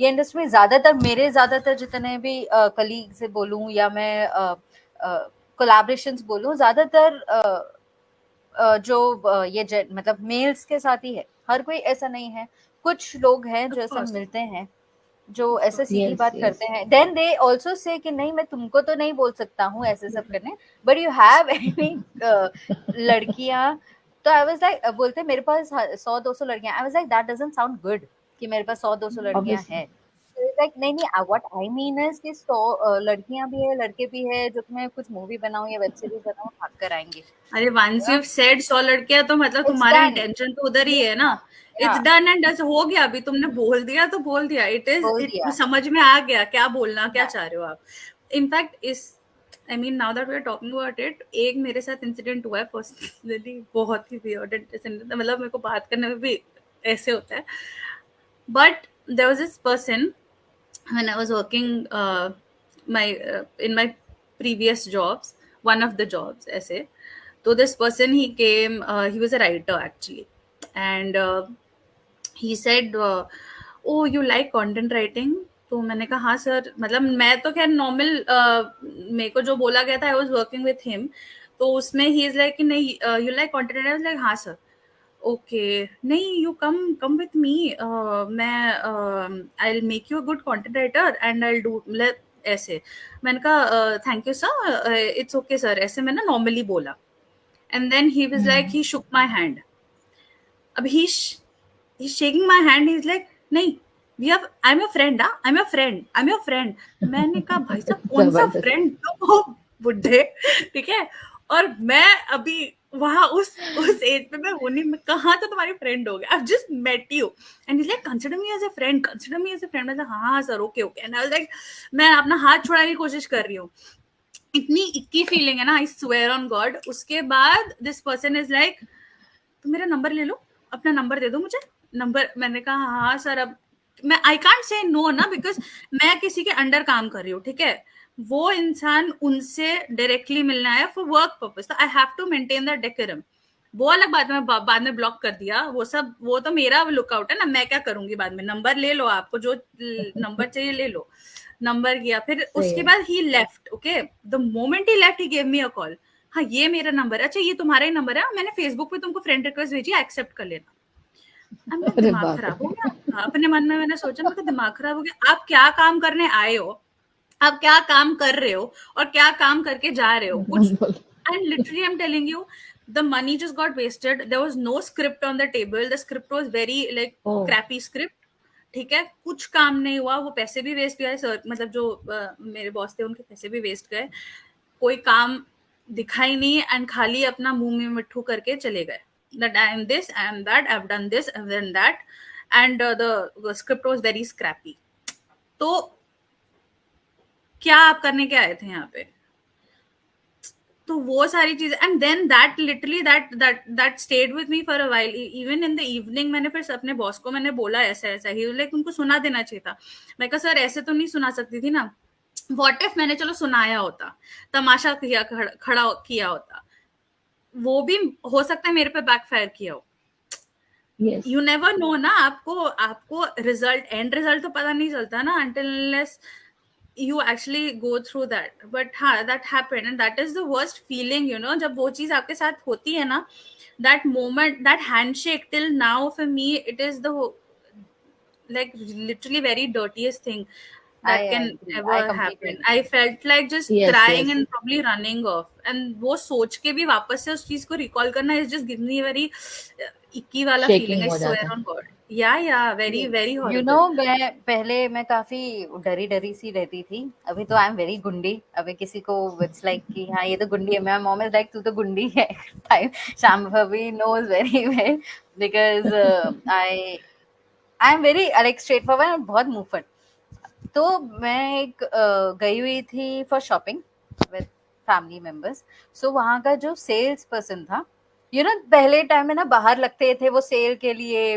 ये इंडस्ट्री में ज्यादातर जितने भी कलीग से बोलूं या मैं कोलैबोरेशंस बोलूं, ज्यादातर जो ये मतलब मेल्स के साथ ही है. हर कोई ऐसा नहीं है, कुछ लोग हैं जो ऐसा मिलते हैं जो ऐसे सीधी बात करते हैं. देन दे आल्सो से कि नहीं मैं तुमको तो नहीं बोल सकता हूँ ऐसे सब करने, बट यू हैव एनी लड़कियां. तो आई वाज लाइक, बोलते मेरे पास 100-200 लड़कियां. आई was like that doesn't sound good कि मेरे पास 100-200 लड़कियां हैं. लाइक नहीं व्हाट आई मीन इज कि 100 लड़कियां भी है, लड़के भी है, जो तुम्हें कुछ मूवी बनाओ या वेब सीरीज बनाओ भाग कर आएंगे. अरे वंस यू सेड 100 लड़कियां तो मतलब तुम्हारा इंटेंशन तो उधर ही है ना. इट्स डन एंड डन, हो गया. अभी तुमने बोल दिया तो बोल दिया. इट इज समझ में आ गया क्या बोलना क्या चाह रहे हो आप. इनफैक्ट इस I mean now that we are talking about it, एक मेरे साथ इंसिडेंट हुआ है पर्सनली, बहुत ही weird इंसिडेंट. मतलब मेरे को बात करने में भी ऐसे होता है. But there was this person when I was working in my previous jobs, one of the jobs ऐसे. So this person he came, he was a writer actually, and he said, oh you like content writing? तो मैंने कहा हाँ sir. मतलब मैं तो खैर normal, मेरे को जो बोला गया था I was working with him, तो उसमें ही इज लाइक नहीं you like content writer. Like हाँ सर. ओके नहीं यू कम विथ मी, मैं I will make you a good content writer and I will do ऐसे. मैंने कहा thank you sir, it's okay sir, ऐसे मैंने normally बोला. And then he was like, he shook my hand. अब he shaking my hand, he is like नहीं I'm your friend. I'm your friend. मैंने कहा भाई साहब कौन सा फ्रेंड, तो बुढ़े, ठीक है. और मैं अभी वहां उस एज पे मैं होनी, मैं कहाँ तो तुम्हारी फ्रेंड हो गया. I've just met you and he's like consider me as a friend. मैं हाँ sir okay. And I was like, मैं अपना हाथ छुड़ाने की कोशिश कर रही हूँ. इतनी इक्की फीलिंग है ना, I swear on God. उसके बाद this person is like, तुम मेरा नंबर ले लो, अपना नंबर दे दो मुझे. नंबर, मैंने कहा हाँ सर. अब मैं आई कांट से नो ना, बिकॉज मैं किसी के अंडर काम कर रही हूँ, ठीक है. वो इंसान उनसे डायरेक्टली मिलना है फॉर वर्क पर्पस, तो I have to maintain that decorum. वो अलग बात है, मैं बाद में ब्लॉक कर दिया वो सब, वो तो मेरा लुकआउट है ना, मैं क्या करूंगी बाद में. नंबर ले लो, आपको जो नंबर चाहिए ले लो. नंबर किया, फिर उसके बाद he left. Okay, the moment he left he gave me a call. हाँ ये मेरा नंबर है. अच्छा ये तुम्हारा ही नंबर है, मैंने फेसबुक पे तुमको फ्रेंड रिक्वेस्ट भेजी, एक्सेप्ट कर लेना. मैं अरे दिमाग बाप खराब हो रे। गया। हाँ, अपने मन में मैंने सोचा, मैं दिमाग खराब हो गया, आप क्या काम करने आए हो, आप क्या काम कर रहे हो और क्या काम करके जा रहे हो कुछ। बोल। And literally, I'm telling you, the money just got wasted. There was no script on the table. The script was very like O crappy script. ठीक है, कुछ काम नहीं हुआ, वो पैसे भी वेस्ट गए सर, मतलब जो मेरे बॉस थे उनके पैसे भी वेस्ट गए, कोई काम दिखा ही नहीं, एंड खाली अपना मुंह में मिट्ठू करके चले गए, that I am this, I am that, I've done this, I've done that, and the script was very scrappy. तो क्या आप करने के आए थे यहाँ पे? तो वो सारी चीजें, and then that literally that stayed with me for a while, even in the evening मैंने फिर अपने बॉस को मैंने बोला ऐसा ऐसा ही, लाइक उनको सुना देना चाहिए था। मैं कहा सर ऐसे तो नहीं सुना सकती थी ना, व्हाट इफ मैंने चलो सुनाया होता, तमाशा किया, खड़ा किया होता, वो भी हो सकता है मेरे पे बैकफायर किया हो। यस यू नेवर नो ना, आपको रिजल्ट, एंड रिजल्ट तो पता नहीं चलता ना until unless you actually go through that, but हाँ that happened and that is the worst feeling, you know, जब वो चीज आपके साथ होती है ना, that moment, that handshake, till now for me it is the like literally very dirtiest thing I that can agree. I ever completely happen. agree. I felt like just yes crying yes and probably running off, and वो सोच के भी वापस से उस चीज को recall करना is just giving me a very icky वाला feeling, शेकिंग I हो swear जाता है। on God. Yeah, very very you know, horrible. मैं काफी डरी डरी सी रहती थी। अभी तो आई एम वेरी गुंडी। अभी किसी को इट्स लाइक कि हाँ ये तो गुंडी है, मेरा मॉम इज लाइक तू तो गुंडी है। टाइम शाम भाभी knows very well because I am very like straightforward, बहुत मुंहफट। तो मैं एक गई हुई थी for shopping with family members. So वहाँ का जो सेल्स पर्सन था, पहले टाइम में ना बाहर लगते थे वो सेल के लिए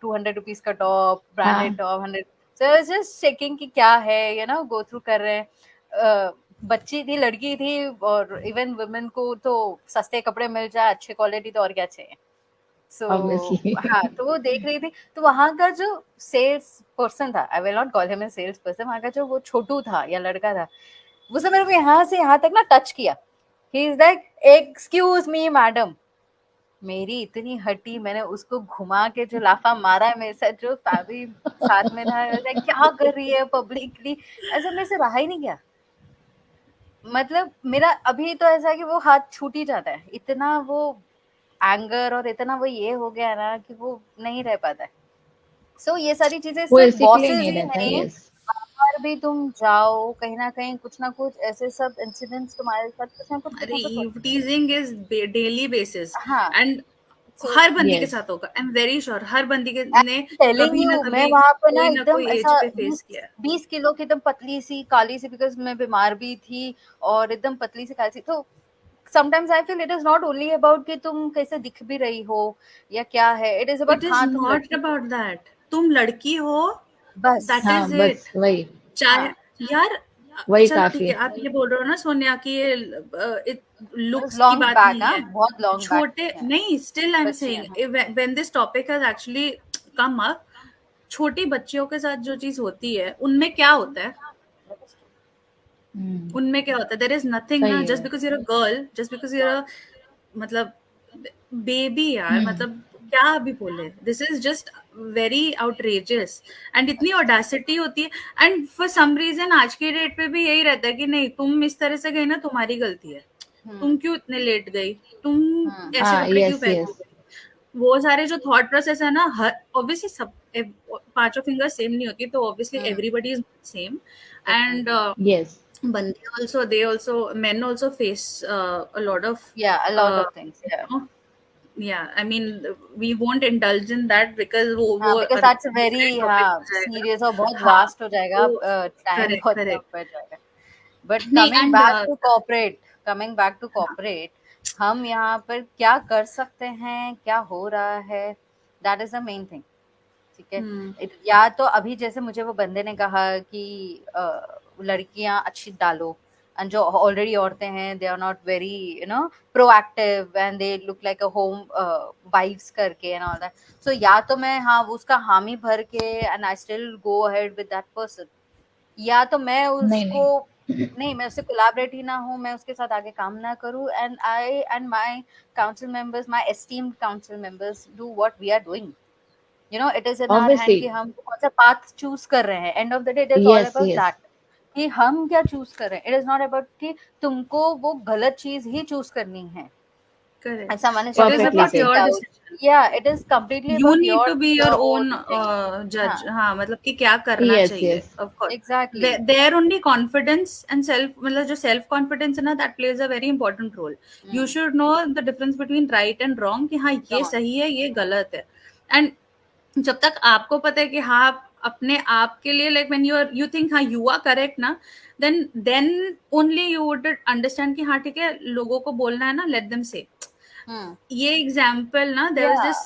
200 रुपीज का टॉप, ब्रांडेड हाँ टॉप 100। सो जस्ट चेकिंग कि क्या है, गो थ्रू कर रहे हैं। बच्ची थी, लड़की थी, और इवन वुमेन को तो सस्ते कपड़े मिल जाए, अच्छे क्वालिटी, तो और क्या चाहिए। So obviously. हाँ, तो वो देख रही थी। तो वहां का जो सेल्स पर्सन था, I will not call him a sales person, वहां का जो वो छोटू था या लड़का था, उसने मेरे को यहाँ से यहाँ तक ना टच किया। ही is like excuse me madam. मेरी इतनी हटी, मैंने उसको घुमा के जो लाफा मारा है मेरे साथ, जो फैमिली साथ में था, like, क्या कर रही है पब्लिकली, ऐसा मेरे से रहा ही नहीं गया। मतलब मेरा अभी तो ऐसा है कि वो हाथ छूट ही जाता है, इतना वो एंगर और इतना वो ये हो गया ना कि वो नहीं रह पाता है। सो ये सारी चीजें वो सिर्फ इसी के लिए बॉसेस नहीं ही रहता। नहीं, यस बाहर भी तुम जाओ, कहीं ना कहीं कुछ ना कुछ ऐसे सब इंसिडेंट्स तुम्हारे साथ अरे कुछ ना कुछ ईव होते टीजिंग इज डेली बेसिस, हैं। हाँ, एंड सो हर बंदी के यस साथ होगा, आई एम वेरी श्योर, हर बंदी के ने टेलिंग कभी ना यू, मैं कभी वहां पे ना कोई ना एकदम कोई एज ऐसा पे फेस 20 किया है। 20 किलो की एकदम पतली सी काली सी, बिकॉज मैं बीमार भी थी और एकदम पतली सी काली सी। तो sometimes I feel it is not only about कि तुम कैसे दिख भी रही हो या क्या है, it is it about is हाँ तुम नॉट लड़की हो, अबाउट दैट, तुम लड़की हो, बस। दैट हाँ इज इट। बस वही चाहे हाँ, यार, वही चलो ठीक काफी है, है। आप ये बोल रहे हो ना सोनिया की ये लुक्स की लॉन्ग बात बैक, नहीं हाँ है, बहुत लॉन्ग बैक छोटे है, नहीं, स्टिल आई एम बच्ची है। Saying when this topic has actually come up, छोटी बच्चियों के साथ जो चीज होती है उनमें क्या होता है, हम्म, उनमें क्या होता है, देयर इज नथिंग ना, सही जस्ट है। Because you're a girl, just because you're a मतलब बेबी यार, हम्म, मतलब क्या अभी बोले, this is just very outrageous, and इतनी ऑडेसिटी होती है, एंड फॉर सम रीजन आज के डेट पे भी यही रहता है कि नहीं तुम इस तरह से गई ना, तुम्हारी गलती है, तुम हम्म क्यों इतने लेट गई, तुम हम्म ऐसे हाँ कपड़े क्यों यस पहन के यस गई। वो सारे जो थॉट प्रोसेस है ना, हर ऑब्वियसली सब पांचों फिंगर सेम नहीं होती, तो obviously hmm everybody is same, and definitely, yes bande also, they also, men also face a lot of yeah, a lot of things, you yeah. know, yeah, I mean we won't indulge in that because हाँ, वो because that's very different topic हाँ हो जाएगा। Serious और बहुत हाँ, vast हो जाएगा, तो टाइम करेक्ट बहुत कम करेक्ट, पड़ जाएगा। बट नहीं, and coming back to corporate, हम यहाँ पर क्या कर सकते हैं, क्या हो रहा है, that is the main thing. ठीक है, या तो अभी जैसे मुझे वो बंदे ने कहा कि लड़कियां अच्छी डालो, एंड जो ऑलरेडी औरतें हैं they are not very proactive and they look like a home wifes करके एंड ऑल दैट। सो या तो मैं हाँ उसका हामी भर के and I still go ahead with that person, या तो मैं नहीं उसको नहीं नहीं, मैं उससे कोलैबोरेट ही ना हूँ, मैं उसके साथ आगे काम ना करूँ, and I and my council members, my esteemed council members do what we are doing. You know it is in our hand obviously, कि हम कौन सा पाथ चूज कर रहे हैं. End of the day it is all yes about yes, that कि हम क्या चूज कर रहे हैं. इट इज नॉट अबाउट कि तुमको वो गलत चीज ही चूज करनी है. Correct. And someone is It is talking perfectly about about said, your doubt. decision. Yeah, it is completely You about need to be your own thing. judge. हाँ, हाँ, मतलब कि क्या करना यस चाहिए. Yes, Of course. exactly. There only confidence and self, मतलब जो self confidence है ना, that plays a very important role. You should know the difference between right and wrong, कि हाँ ये Wrong. सही है, ये गलत है. And जब तक आपको पता है कि हाँ आप अपने आप के लिए, like when you think हाँ you are correct ना, then only you would understand कि हाँ ठीक है, लोगों को बोलना है ना, let them say. ये एग्जाम्पल ना, देयर वाज दिस,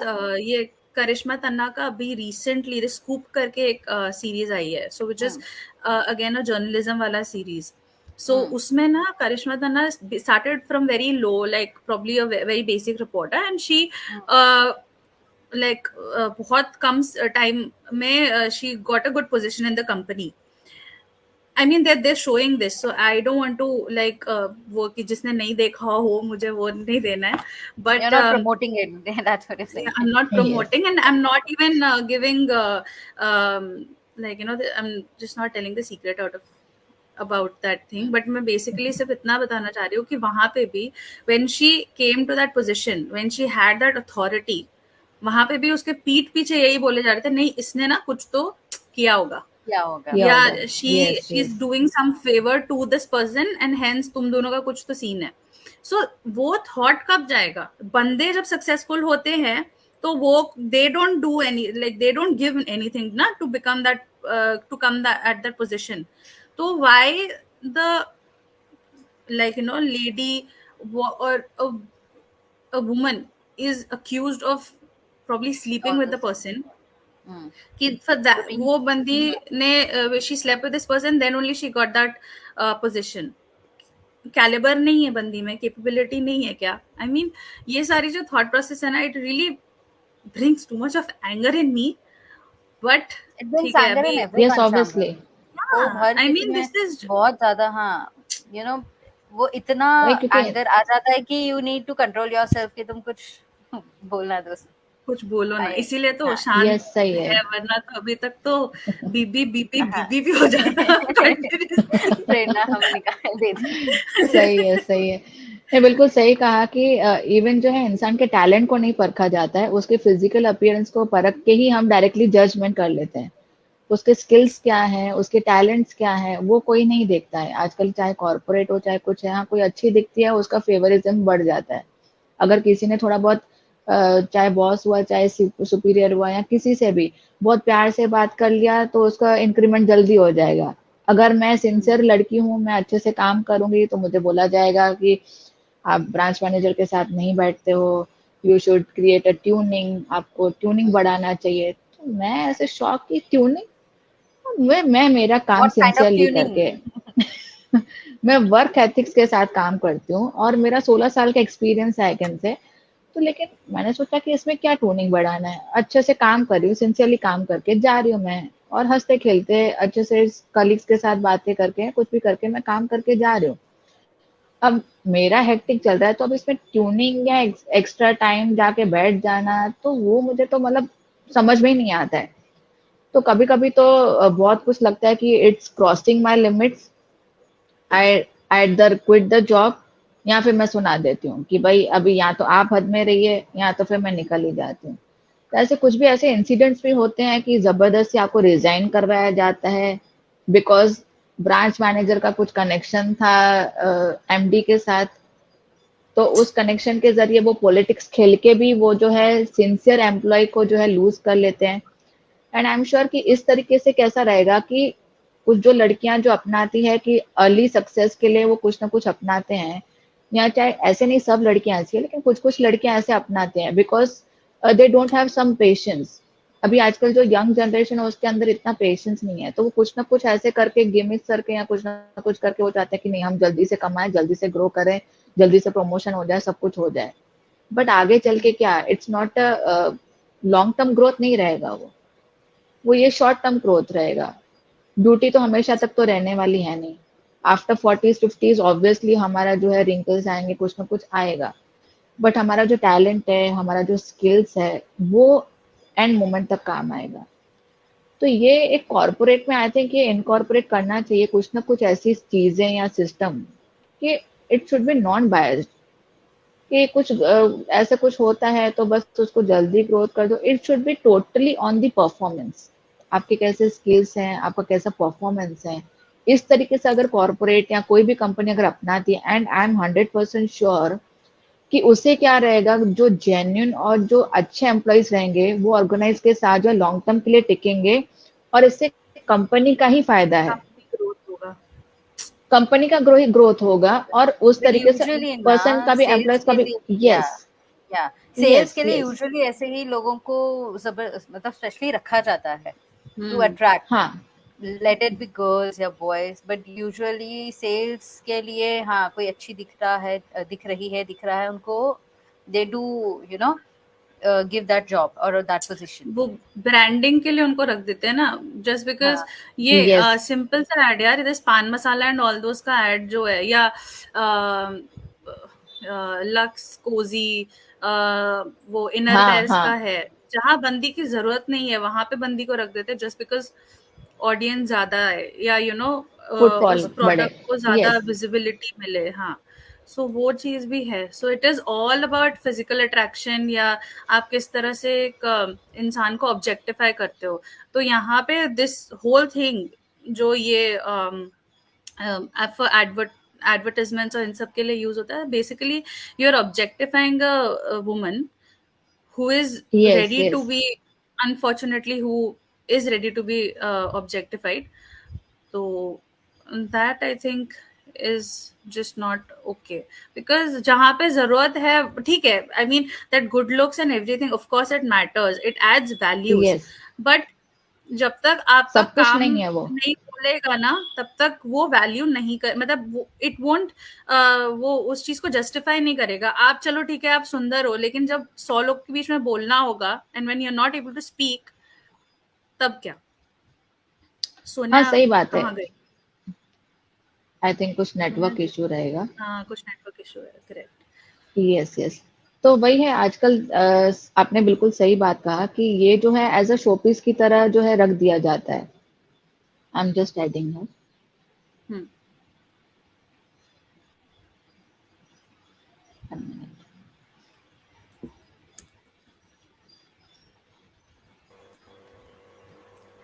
ये करिश्मा तन्ना का अभी रिसेंटली स्कूप करके एक सीरीज आई है, so which is again a journalism वाला सीरीज. सो उसमें ना Karishma Tanna started from very low, like probably a very basic reporter, and she like बहुत कम टाइम में she got a good position in the company. I mean they're showing this, so I don't want to like वो कि जिसने नहीं देखा हो मुझे वो नहीं देना है, but You're not promoting it. That's what you're saying. I'm not yes, promoting, and I'm not even giving like you know I'm just not telling the secret out of about that thing, but मैं basically सिर्फ इतना बताना चाह रही हूँ कि वहां पे भी when she came to that position, when she had that authority, वहां पे भी उसके पीठ पीछे यही बोले जा रहे थे, नहीं इसने ना कुछ तो किया होगा, क्या होगा. किया या होगा, yes she's yes, doing some favor to this person and hence तुम दोनों का कुछ तो सीन है. So वो थॉट कब जाएगा, बंदे जब सक्सेसफुल होते हैं तो वो they don't do any, like they don't give anything ना to become that to come that at that position. तो why the like you know lady or a woman is accused of probably sleeping All with the this. person, कि for that वो बंदी ने she slept with this person, then only she got that position. Calibre नहीं है बंदी में, capability नहीं है क्या? I mean ये सारी जो थॉट प्रोसेस है ना, it really brings too much of anger in me, but It brings ठीक है anger in अभी. Yes, everyone, obviously, Shamra. वो हर I किसी mean में this is बहुत ज्यादा, हाँ, you know, वो इतना वही क्योंकि एंगर आ जाता है कि you need to control yourself कि तुम कुछ बोलना दो. कुछ बोलो ना, इसीलिए तो हाँ. शांत यस, सही है, है, वरना तो अभी तक तो बीबी बीबी हाँ. बीबी भी हो जाता continuously. प्रेरणा हम निकाल देते. सही है, सही है। नहीं, बिल्कुल सही कहा कि इवन जो है इंसान के टैलेंट को नहीं परखा जाता है, उसके फिजिकल अपीयरेंस को परख के ही हम डायरेक्टली जजमेंट कर लेते हैं। उसके स्किल्स क्या हैं, उसके टैलेंट्स क्या हैं, वो कोई नहीं देखता है। आजकल चाहे कॉर्पोरेट हो, चाहे कुछ है, हाँ, कोई अच्छी दिखती है, उसका फेवरिज्म बढ़ जाता है। अगर किसी ने थोड़ा बहुत चाहे बॉस हुआ, चाहे सुपीरियर हुआ या किसी से भी बहुत प्यार से बात कर लिया, तो उसका इंक्रीमेंट जल्दी हो जाएगा। अगर मैं सिंसियर लड़की हूँ, मैं अच्छे से काम करूँगी, तो मुझे बोला जाएगा कि आप ब्रांच मैनेजर के साथ नहीं बैठते हो, you should create a tuning, आपको ट्यूनिंग बढ़ाना चाहिए। तो मैं ऐसे शौक की ट्यूनिंग, मैं मेरा काम What kind of sincerely tuning? करके मैं वर्क एथिक्स के साथ काम करती हूँ और मेरा 16 साल का एक्सपीरियंस है आई कैन से। तो लेकिन मैंने सोचा कि इसमें क्या टूनिंग बढ़ाना है, अच्छे से काम कर रही हूँ, सिंसियरली काम करके जा रही हूँ मैं, और हंसते खेलते अच्छे से कलीग्स के साथ बातें करके कुछ भी करके मैं काम करके जा रही हूँ। अब मेरा हेक्टिक चल रहा है, तो अब इसमें ट्यूनिंग या एक्स्ट्रा टाइम जाके बैठ जाना, तो वो मुझे तो मतलब समझ में ही नहीं आता है। तो कभी कभी तो बहुत कुछ लगता है कि इट्स क्रॉसिंग माई लिमिट्स, आई आई इधर क्विट द जॉब, या फिर मैं सुना देती हूँ कि भाई अभी या तो आप हद में रहिए या तो फिर मैं निकल ही जाती हूँ। तो ऐसे कुछ भी ऐसे इंसिडेंट्स भी होते हैं कि जबरदस्ती आपको रिजाइन करवाया जाता है बिकॉज ब्रांच मैनेजर का कुछ कनेक्शन था एमडी के साथ। तो उस कनेक्शन के जरिए वो पॉलिटिक्स खेल के भी वो जो है सिंसियर एम्प्लॉय को जो है लूज कर लेते हैं। एंड आई एम श्योर कि इस तरीके से कैसा रहेगा कि कुछ जो लड़कियां जो अपनाती है कि अर्ली सक्सेस के लिए वो कुछ ना कुछ अपनाते हैं, या चाहे ऐसे नहीं सब लड़कियां ऐसी है, लेकिन कुछ कुछ लड़कियां ऐसे अपनाते हैं because they don't have some patience. अभी आजकल जो यंग जनरेशन है उसके अंदर इतना पेशेंस नहीं है, तो वो कुछ ना कुछ ऐसे करके गिमिक्स करके या कुछ ना कुछ करके वो चाहते हैं कि नहीं हम जल्दी से कमाएं, जल्दी से ग्रो करें, जल्दी से प्रमोशन हो जाए, सब कुछ हो जाए। बट आगे चल के क्या, it's not a long term growth नहीं रहेगा, वो ये शॉर्ट टर्म ग्रोथ रहेगा। ब्यूटी तो हमेशा तक तो रहने वाली है नहीं। आफ्टर 40s 50s ऑब्वियसली हमारा जो है रिंकल्स आएंगे, कुछ ना कुछ आएगा, बट हमारा जो टैलेंट है, हमारा जो स्किल्स है, वो एंड मोमेंट तक काम आएगा। तो ये एक कॉर्पोरेट में आई थिंक ये इनकॉर्पोरेट करना चाहिए कुछ ना कुछ ऐसी चीजें या सिस्टम कि it should be non biased, कि कुछ ऐसा कुछ होता है तो बस उसको जल्दी ग्रोथ कर दो। It should be totally on the performance, आपके कैसे स्किल्स हैं, आपका कैसा परफॉर्मेंस है। इस तरीके से अगर कॉर्पोरेट या कोई भी कंपनी अगर अपनाती है, एंड आई एम 100% श्योर कि उससे क्या रहेगा, जो जेन्युइन और जो अच्छे एम्प्लॉयज रहेंगे वो ऑर्गेनाइज के साथ जो लॉन्ग टर्म के लिए टिकेंगे, और इससे कंपनी का ही फायदा है, काफी ग्रोथ होगा। कंपनी का ग्रोथ होगा, और उस बट तरीके से यूजुअली ना पर्सन का भी सेल्स एम्प्लॉयज का के भी। लिए, या यस या सेल्स यस के लिए यस। यूजुअली ऐसे ही लोगों को मतलब स्पेशली रखा जाता है टू हम्म अट्रैक्ट, हाँ लेट इट बी गर्ल्स या बॉयज, बट यूजुअली सेल्स के लिए हाँ कोई अच्छी दिख रहा है उनको, they do you know give that job और दैट पोजीशन। वो ब्रांडिंग के लिए उनको रख देते हैं ना, जस्ट बिकॉज हाँ ये यस सिंपल सा एड यार, दिस पान मसाला एंड ऑल दोस का एड जो है, या लक्स कोजी वो इनर हाँ वेयर्स का हाँ, है, जहाँ बंदी की जरूरत नहीं है वहां पे बंदी को रख देते हैं जस्ट बिकॉज ऑडियंस ज्यादा है, या फुटफॉल उस बड़े। प्रोडक्ट को ज्यादा यस विजिबिलिटी मिले। हाँ, सो वो चीज भी है। So it is all about physical attraction, या आप किस तरह से एक इंसान को ऑब्जेक्टिफाई करते हो। तो यहाँ पे दिस होल थिंग जो ये एडवर्टाइजमेंट्स और इन सब के लिए यूज होता है, basically you are objectifying a woman who is yes ready to yes. be, unfortunately who is ready to be objectified. So that I think is just not okay, because जहाँ पे जरूरत है ठीक है, I mean that good looks and everything of course it matters, it adds values, yes, but जब तक आपका सब कुछ काम नहीं है वो। नहीं बोलेगा ना, तब तक वो वैल्यू नहीं कर, मतलब वो इट वोंट, वो उस चीज को जस्टिफाई नहीं करेगा। आप चलो ठीक है आप सुंदर हो, लेकिन जब 100 लोग के बीच में बोलना होगा and when you are not able to speak, तब क्या? हाँ सोनिया सही बात है, कहाँ गई? आई थिंक कुछ सोनिया नेटवर्क इशू रहेगा। हाँ, कुछ नेटवर्क इशू है, करेक्ट। Yes yes. तो वही है आजकल, आपने बिल्कुल सही बात कहा कि ये जो है एज अ शोपीस की तरह जो है रख दिया जाता है। आई एम जस्ट एडिंग है। हम्म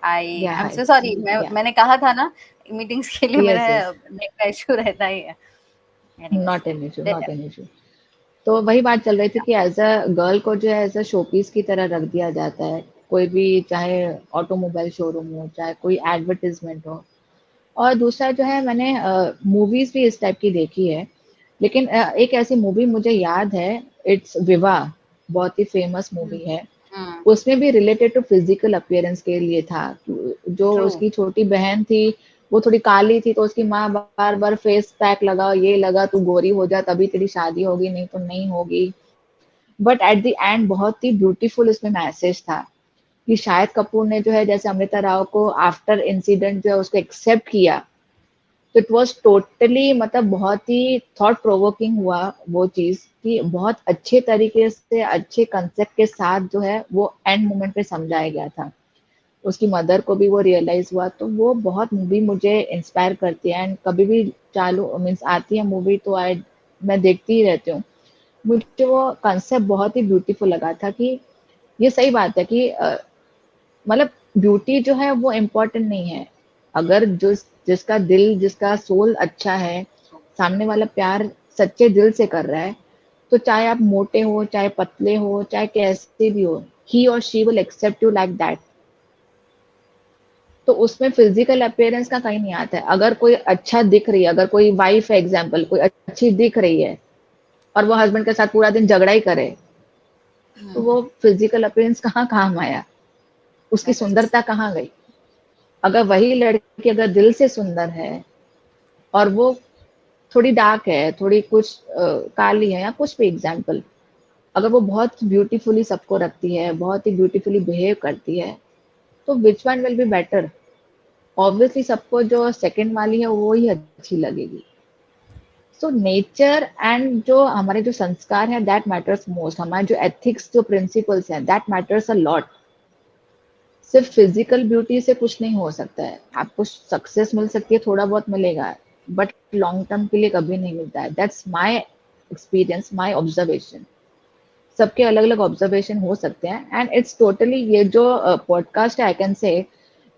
आई या एम हाय। सो सॉरी, या मैंने कहा था ना मीटिंग्स के लिए यस मेरा यस, नेट का इशू रहता ही है। Anyways, not an issue, not an issue. तो वही बात चल रही थी कि एज अ गर्ल को जो है एज अ शोपीस की तरह रख दिया जाता है, कोई भी चाहे ऑटोमोबाइल शोरूम हो, चाहे कोई एडवर्टीजमेंट हो। और दूसरा जो है, मैंने मूवीज भी इस टाइप की देखी है, लेकिन एक ऐसी मूवी मुझे याद है, इट्स विवाह, बहुत ही फेमस मूवी है। उसमें भी रिलेटेड टू फिजिकल अपीयरेंस के लिए था। जो ट्रू। उसकी छोटी बहन थी वो थोड़ी काली थी, तो उसकी माँ बार बार फेस पैक लगा, ये लगा, तू गोरी हो जा तभी तेरी शादी होगी, नहीं तो नहीं होगी। बट एट द एंड बहुत ही ब्यूटीफुल इसमें मैसेज था कि शाहिद कपूर ने जो है जैसे अमृता राव को आफ्टर इंसिडेंट जो है उसको एक्सेप्ट किया। तो इट वाज टोटली, मतलब बहुत ही थॉट प्रोवोकिंग हुआ वो चीज, कि बहुत अच्छे तरीके से अच्छे कंसेप्ट के साथ जो है वो एंड मोमेंट पे समझाया गया था। उसकी मदर को भी वो रियलाइज हुआ। तो वो बहुत मूवी मुझे इंस्पायर करती है, एंड कभी भी चालू मीन्स आती है मूवी तो आई मैं देखती ही रहती हूँ। मुझे वो कंसेप्ट बहुत ही ब्यूटीफुल लगा था कि ये सही बात है कि मतलब ब्यूटी जो है वो इम्पोर्टेंट नहीं है। अगर जिसका दिल, जिसका सोल अच्छा है, सामने वाला प्यार सच्चे दिल से कर रहा है, तो चाहे आप मोटे हो, चाहे पतले हो, चाहे कैसे भी हो, ही और she will accept you like that. तो उसमें फिजिकल अपीयरेंस का कहीं नहीं आता है। अगर कोई अच्छा दिख रही है, अगर कोई वाइफ है एग्जाम्पल, कोई अच्छी दिख रही है और वो हस्बैंड के साथ पूरा दिन झगड़ा ही करे, तो वो फिजिकल अपीयरेंस कहाँ काम आया, उसकी दैट्स सुंदरता कहाँ गई। अगर वही लड़की अगर दिल से सुंदर है और वो थोड़ी डार्क है, थोड़ी कुछ काली है या कुछ भी एग्जाम्पल, अगर वो बहुत ब्यूटीफुली सबको रखती है, बहुत ही ब्यूटीफुली बिहेव करती है, तो which one will be better? Obviously सबको जो सेकंड वाली है वो ही अच्छी लगेगी। सो नेचर एंड जो हमारे जो संस्कार है दैट मैटर्स मोस्ट, हमारे जो एथिक्स, जो प्रिंसिपल्स हैं दैट मैटर्स अ लॉट। सिर्फ फिजिकल ब्यूटी से कुछ नहीं हो सकता है। आपको सक्सेस मिल सकती है, थोड़ा बहुत मिलेगा, बट लॉन्ग टर्म के लिए कभी नहीं मिलता है। That's my experience, my observation. सबके अलग अलग ऑब्जर्वेशन हो सकते हैं, एंड इट्स टोटली, ये जो पॉडकास्ट है, आई कैन से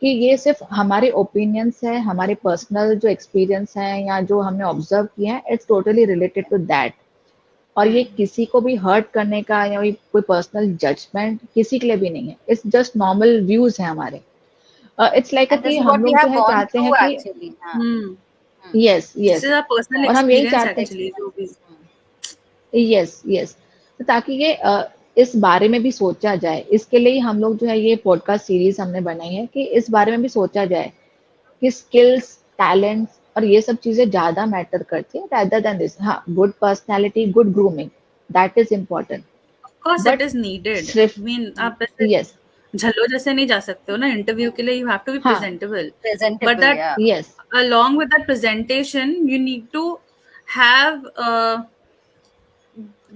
कि ये सिर्फ हमारे ओपिनियंस है, हमारे पर्सनल जो एक्सपीरियंस है या जो हमने ऑब्जर्व किए हैं, it's totally related to that. और ये किसी को भी हर्ट करने का या कोई पर्सनल जजमेंट किसी के लिए भी नहीं है। इट्स जस्ट नॉर्मल व्यूज है हमारे। इट्स लाइक एंड दिस कि इज हम व्हाट वी लोग जो हैव है गॉन चाहते हैं थ्रू कि एक्चुअली। हाँ। Hmm. Yes this yes, is a personal और हम यही एक्सपीरियंस चाहते हैं, एक्चुअली जो भी यस यस, तो ताकि ये इस बारे में भी सोचा जाए। इसके लिए ही हम लोग जो है ये पॉडकास्ट सीरीज हमने बनाई है कि इस बारे में भी सोचा जाए कि स्किल्स, टैलेंट्स और ये सब चीजें ज्यादा मैटर करती है rather than दिस। हाँ, good personality, good grooming, that is important, of course it but is needed. सिर्फ, आई मीन आप ऐसे यस, झल्लो जैसे नहीं जा सकते हो ना इंटरव्यू के लिए, यू हैव टू बी हाँ, प्रेजेंटेबल, बट प्रेजेंटेबल, दैट या yes, along with that presentation you need to have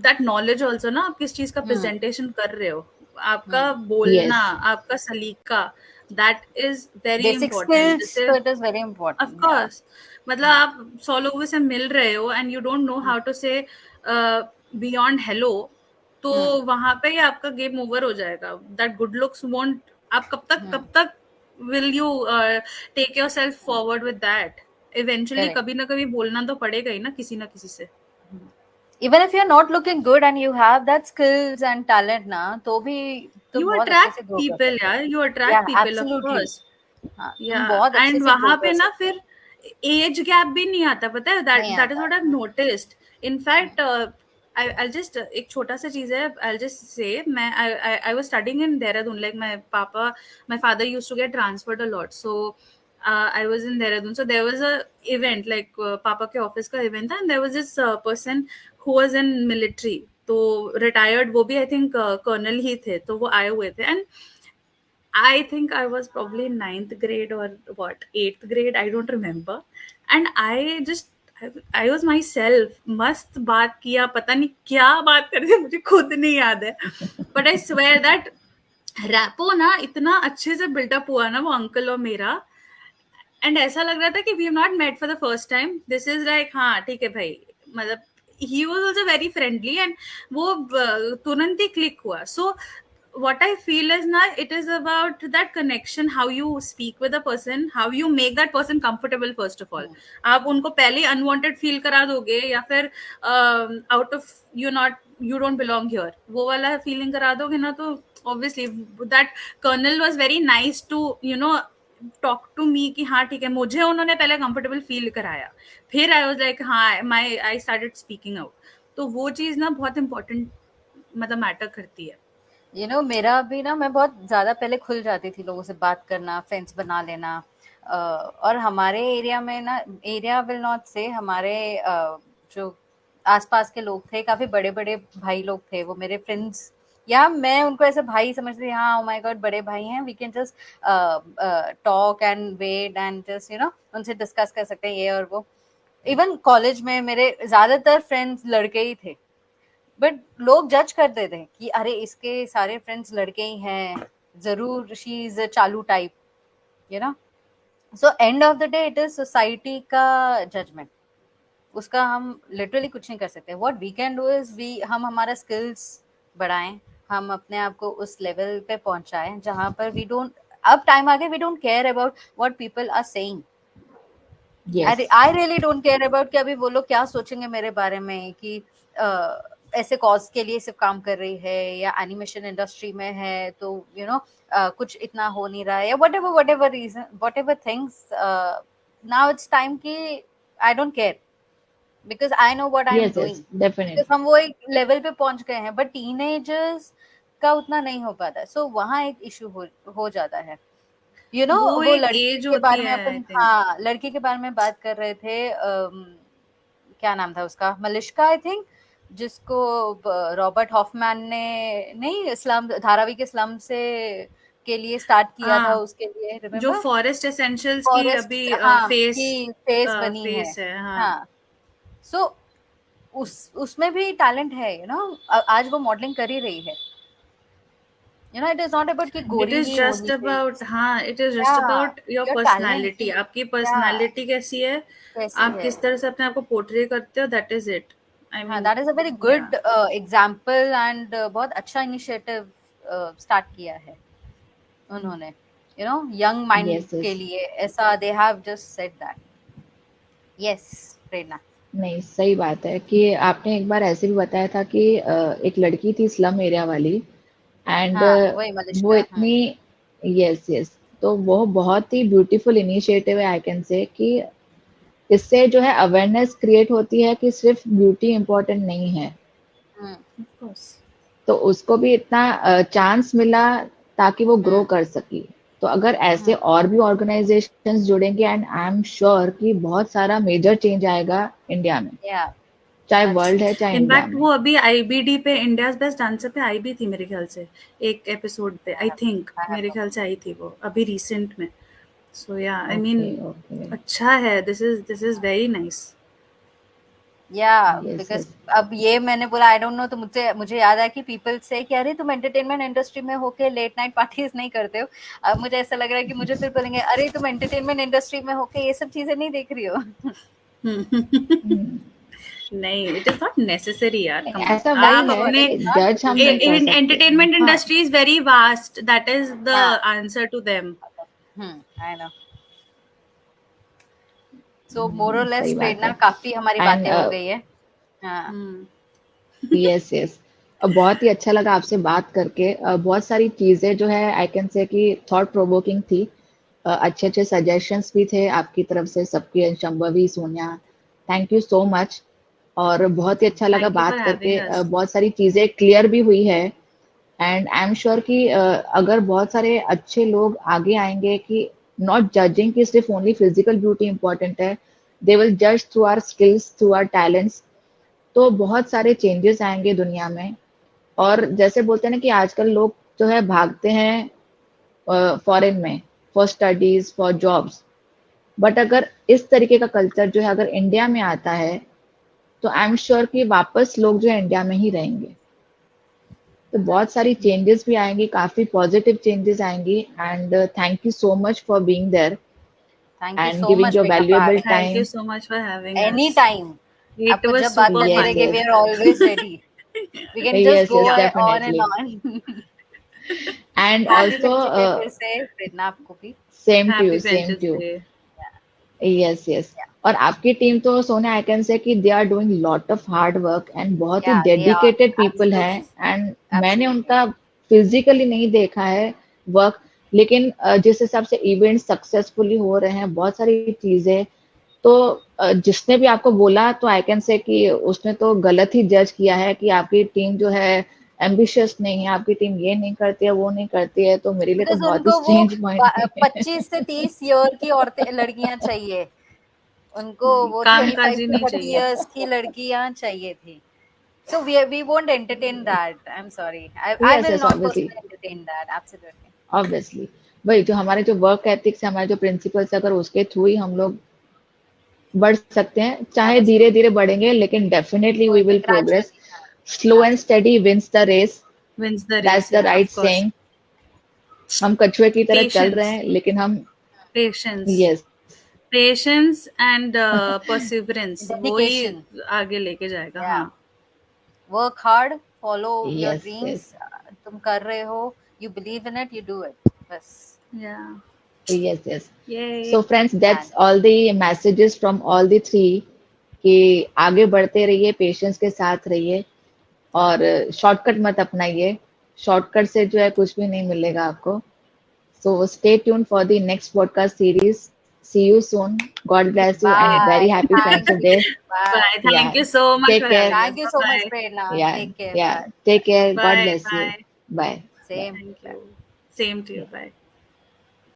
that knowledge also ना, आप किस चीज का प्रेजेंटेशन कर रहे हो, आपका बोलना, यस, आपका सलीका, that is very basic important। Skills, जैसे तो it is very of important. या course, मतलब आप 100 लोगों से मिल रहे हो and you don't know how to say beyond hello, तो वहां पे ही आपका गेम ओवर हो जाएगा। दैट गुड लुक्स वोंट, आप कब तक will you take yourself forward with that? Eventually correct. कभी ना कभी बोलना तो पड़ेगा ही ना किसी से। Even if you are not looking good and you have that skills and talent ना, तो भी तो You बहुत अच्छे attract से ग्रो कर people, सकते यार, हैं। you या attract people, of absolutely. course। हाँ, तुम Yeah, बहुत अच्छे and से ग्रो वहां पे कर ना सकते हो। फिर एज गैप भी नहीं आता, पता है? दैट नहीं दैट इज आता। What I have noticed. In fact I'll just एक छोटा सा चीज है, I'll just say, I was studying in Dehradun, like my father used to get transferred a lot, so I was in Dehradun, so there was a event, like पापा के office का event था, and there was this person who was in military, तो retired, वो भी I think colonel ही थे, तो वो आए हुए थे, and I think I was probably in ninth grade or what, eighth grade, I don't remember. And I was myself, मस्त बात किया, पता नहीं क्या बात कर रही थी, मुझे खुद नहीं याद है, but I swear that rapport ना इतना अच्छे से बिल्टअप हुआ ना वो अंकल और मेरा, एंड ऐसा लग रहा था कि we have not met for the first time, this is like हाँ ठीक है भाई, मतलब he was also very friendly, and वो तुरंत ही क्लिक हुआ। सो what I feel is ना, it is about that connection, how you speak with a person, how you make that person comfortable first of all। आप उनको पहले unwanted feel करा दोगे, या फिर out of you don't belong here, वो वाला feeling करा दोगे ना, तो obviously that colonel was very nice to talk to me कि हाँ ठीक है, मुझे उन्होंने पहले कंफर्टेबल फील कराया, फिर आई वाज लाइक हाँ आई स्टार्टेड स्पीकिंग आउट। तो वो चीज ना बहुत इंपॉर्टेंट, मतलब मैटर करती है। मेरा भी ना, मैं बहुत ज्यादा पहले खुल जाती थी लोगों से बात करना, फ्रेंड्स बना लेना। और हमारे एरिया में ना, एरिया विल नॉट से, हमारे जो आसपास के लोग थे, काफी बड़े बड़े भाई लोग थे, वो मेरे फ्रेंड्स, या मैं उनको ऐसे भाई समझती थी। हाँ, ओ माय गॉड, बड़े भाई हैं, we can just talk and wait and just उनसे डिस्कस कर सकते हैं ये और वो। इवन कॉलेज में मेरे ज्यादातर फ्रेंड्स लड़के ही थे, बट लोग जज करते थे कि अरे इसके सारे फ्रेंड्स लड़के ही हैं, जरूर शी इज अ चालू type, so end of the day it is society का जजमेंट, उसका हम लिटरली कुछ नहीं कर सकते। What we can do is हम हमारा स्किल्स बढ़ाएं, हम अपने आप को उस लेवल पे पहुंचाएं जहां पर वी डोंट, अब टाइम आ गया, we don't care about what people are saying. Yes, I really don't care about कि अभी वो लोग क्या सोचेंगे मेरे बारे में, कि ऐसे कॉज के लिए सिर्फ काम कर रही है, या एनिमेशन इंडस्ट्री में है, तो कुछ इतना हो नहीं रहा है, या whatever reason, whatever things. Now it's time कि I don't care, because I know what I am yes, doing. Yes, because definitely, हम वो एक लेवल पे पहुंच गए हैं, बट टीनेजर्स का उतना नहीं हो पाता, सो वहाँ एक इशू हो जाता है। वो वो एक लड़की एज के होती बारे में है आई अपन, थिंक। हाँ, लड़की के बारे में बात कर रहे थे। क्या नाम था उसका, मलिश्का आई थिंक, जिसको रॉबर्ट हॉफमैन ने, नहीं, स्लम धारावी के स्लम से के लिए स्टार्ट किया था, हाँ, उसके लिए, जो रिमेम्बर? फॉरेस्ट एसेंशियल्स की फॉरेस्ट, अभी हाँ, फेस की फेस बनी है। फेस है, हाँ। हाँ, सो उसमें भी टैलेंट है, आज वो मॉडलिंग कर ही रही है। You know, it is not about कि It गोरी is ही just होनी about, चाहिए. हाँ, it is just Yeah, about your your talent. personality. आपकी Yeah, personality कैसी है, कैसी आप है. किस तरह से अपने आप को पोर्ट्रे करते हो, that is it. I हाँ, mean, that is a very yeah. good example and बहुत अच्छा इनिशिएटिव स्टार्ट किया है उन्होंने. You know, young mind yes के यस लिए ऐसा they have just said that. Yes, प्रेरणा. नहीं सही बात है कि आपने एक बार ऐसे भी बताया था कि एक लड़की थी स्लम एरिया वाली एंड हाँ, वही वो मलिश्का. इतनी यस यस तो वो बहुत ही ब्यूटीफुल इनिशिएटिव है आई कैन से कि इससे जो है अवेयरनेस क्रिएट होती है कि सिर्फ ब्यूटी इम्पोर्टेंट नहीं है Of course. तो उसको भी इतना चांस मिला ताकि वो ग्रो हम्म. कर सकी तो अगर ऐसे और भी ऑर्गेनाइजेशंस जुड़ेंगे एंड आई एम श्योर कि बहुत सारा मेजर चेंज आएगा इंडिया में Yeah, चाहे वर्ल्ड है absolutely. चाहे इंडिया इनफैक्ट में वो अभी आईबीडी पे, इंडियाज बेस्ट डांसर पे आई भी थी मेरे ख्याल से, एक एपिसोड पे, आई थिंक, I have मेरे no ख्याल से आई थी वो अभी रिसेंट में. सो या आई मीन, ओके ओके अच्छा है, this is very nice. Yeah, yes because yes अब ये मैंने बोला आई डोंट नो तो मुझे याद आया कि पीपल से कि अरे तुम एंटरटेनमेंट इंडस्ट्री में होके लेट नाइट पार्टीज नहीं करते हो. अब मुझे ऐसा लग रहा है कि मुझे फिर बोलेंगे अरे तुम एंटरटेनमेंट इंडस्ट्री में होके ये सब चीजें नहीं देख रही हो. नहीं, इट इज नॉट नेसेसरी यार, कम ऑन. ऐसा हाँ वही आप बाबा, है अपने, कि it's not जज हम नहीं कर necessary. सकते एंटरटेनमेंट हाँ industry is very vast, that is the हाँ. Answer to them. I know. So more or less सही बात प्रेरणा है काफी हमारी एंड बातें हो गई है. हाँ. यस यस बहुत ही अच्छा लगा आपसे बात करके बहुत सारी चीजें जो है आई कैन से कि थॉट प्रोवोकिंग थी अच्छे अच्छे सजेशंस भी थे आपकी तरफ से सबके Shambhavi Sonia thank you so much और बहुत ही अच्छा लगा थैंक यू फॉर बात करके हैविंग अस. बहुत सारी चीजें क्लियर भी हुई है एंड आई एम श्योर कि अगर बहुत सारे अच्छे लोग आगे आएंगे कि नॉट जजिंग कि सिर्फ ओनली फिजिकल ब्यूटी इंपॉर्टेंट है दे विल जज through our skills through our talents तो बहुत सारे चेंजेस आएंगे दुनिया में और जैसे बोलते हैं ना कि आजकल लोग जो है भागते हैं फॉरेन में for studies for jobs but अगर इस तरीके का कल्चर जो है अगर इंडिया में आता है तो आई एम श्योर कि वापस लोग जो है इंडिया में ही रहेंगे तो बहुत सारी चेंजेस भी आएंगी काफी पॉजिटिव चेंजेस आएंगी and thank you so much for being there Thank you and so giving much your Prerna for valuable having us. Thank you time so much for having Any us. time. It आपको was जब बात super करनी yes फन. रहेगी we yes are always ready. We can just yes go yes on and definitely on. And happy also friendship day फिर से प्रेरणा आपको भी. Happy same friendships today. Yes yes और आपकी टीम तो सोने I can say that they are doing lot of hard work and बहुत ही Yeah, they are dedicated people हैं absolutely, एंड मैंने absolutely. उनका फिजिकली नहीं देखा है वर्क लेकिन जिस हिसाब से इवेंट सक्सेसफुली हो रहे हैं बहुत सारी चीजें तो जिसने भी आपको बोला तो आई कैन से कि उसने तो गलत ही जज किया है कि आपकी टीम जो है एम्बिशियस नहीं है आपकी टीम ये नहीं करती है वो नहीं करती है तो मेरे लिए तो Because बहुत ही उनको वो स्ट्रेंज पॉइंट है 25 से 30 ईयर की औरतें लड़कियां चाहिए. उनको वो 25 कामकाजी to नहीं 30 चाहिए. years की लड़कियां चाहिए थी. So we won't entertain that. I'm sorry. I yes will yes not obviously personally entertain that. Absolutely. Obviously वही जो हमारे जो वर्क एथिक्स है हमारे जो प्रिंसिपल्स है अगर उसके थ्रू ही हम लोग बढ़ सकते हैं चाहे धीरे Absolutely. धीरे बढ़ेंगे लेकिन definitely we Going will progress gradually. हाँ. Slow and Absolutely. Steady wins the race Wins the race, that's the yeah, right of course. Saying हम कछुए की तरह चल रहे Patience, हैं लेकिन हम patience, yes patience and perseverance, वो ही Dedication. आगे लेके जाएगा. Yeah. हाँ. Work hard. Follow your yes dreams. Yes तुम कर रहे हो. You believe in it. You do it. बस. Yeah. Yes yes Yay. So friends that's And all the messages from all the three कि आगे बढ़ते रहिए पेशेंस के साथ रहिए और शॉर्टकट मत अपनाइए शॉर्टकट से जो है कुछ भी नहीं मिलेगा आपको so stay tuned for the next podcast series see you soon god bless you and very bye. happy Thank friendship you. day Bye. Bye. yeah Thank you so much take for care having us. Thank you so much, Bye. Prerna. yeah Take care. yeah Bye. take care god Bye. bless you Bye. bye Same. Thank Bye. you. Same to you. Yeah. Bye.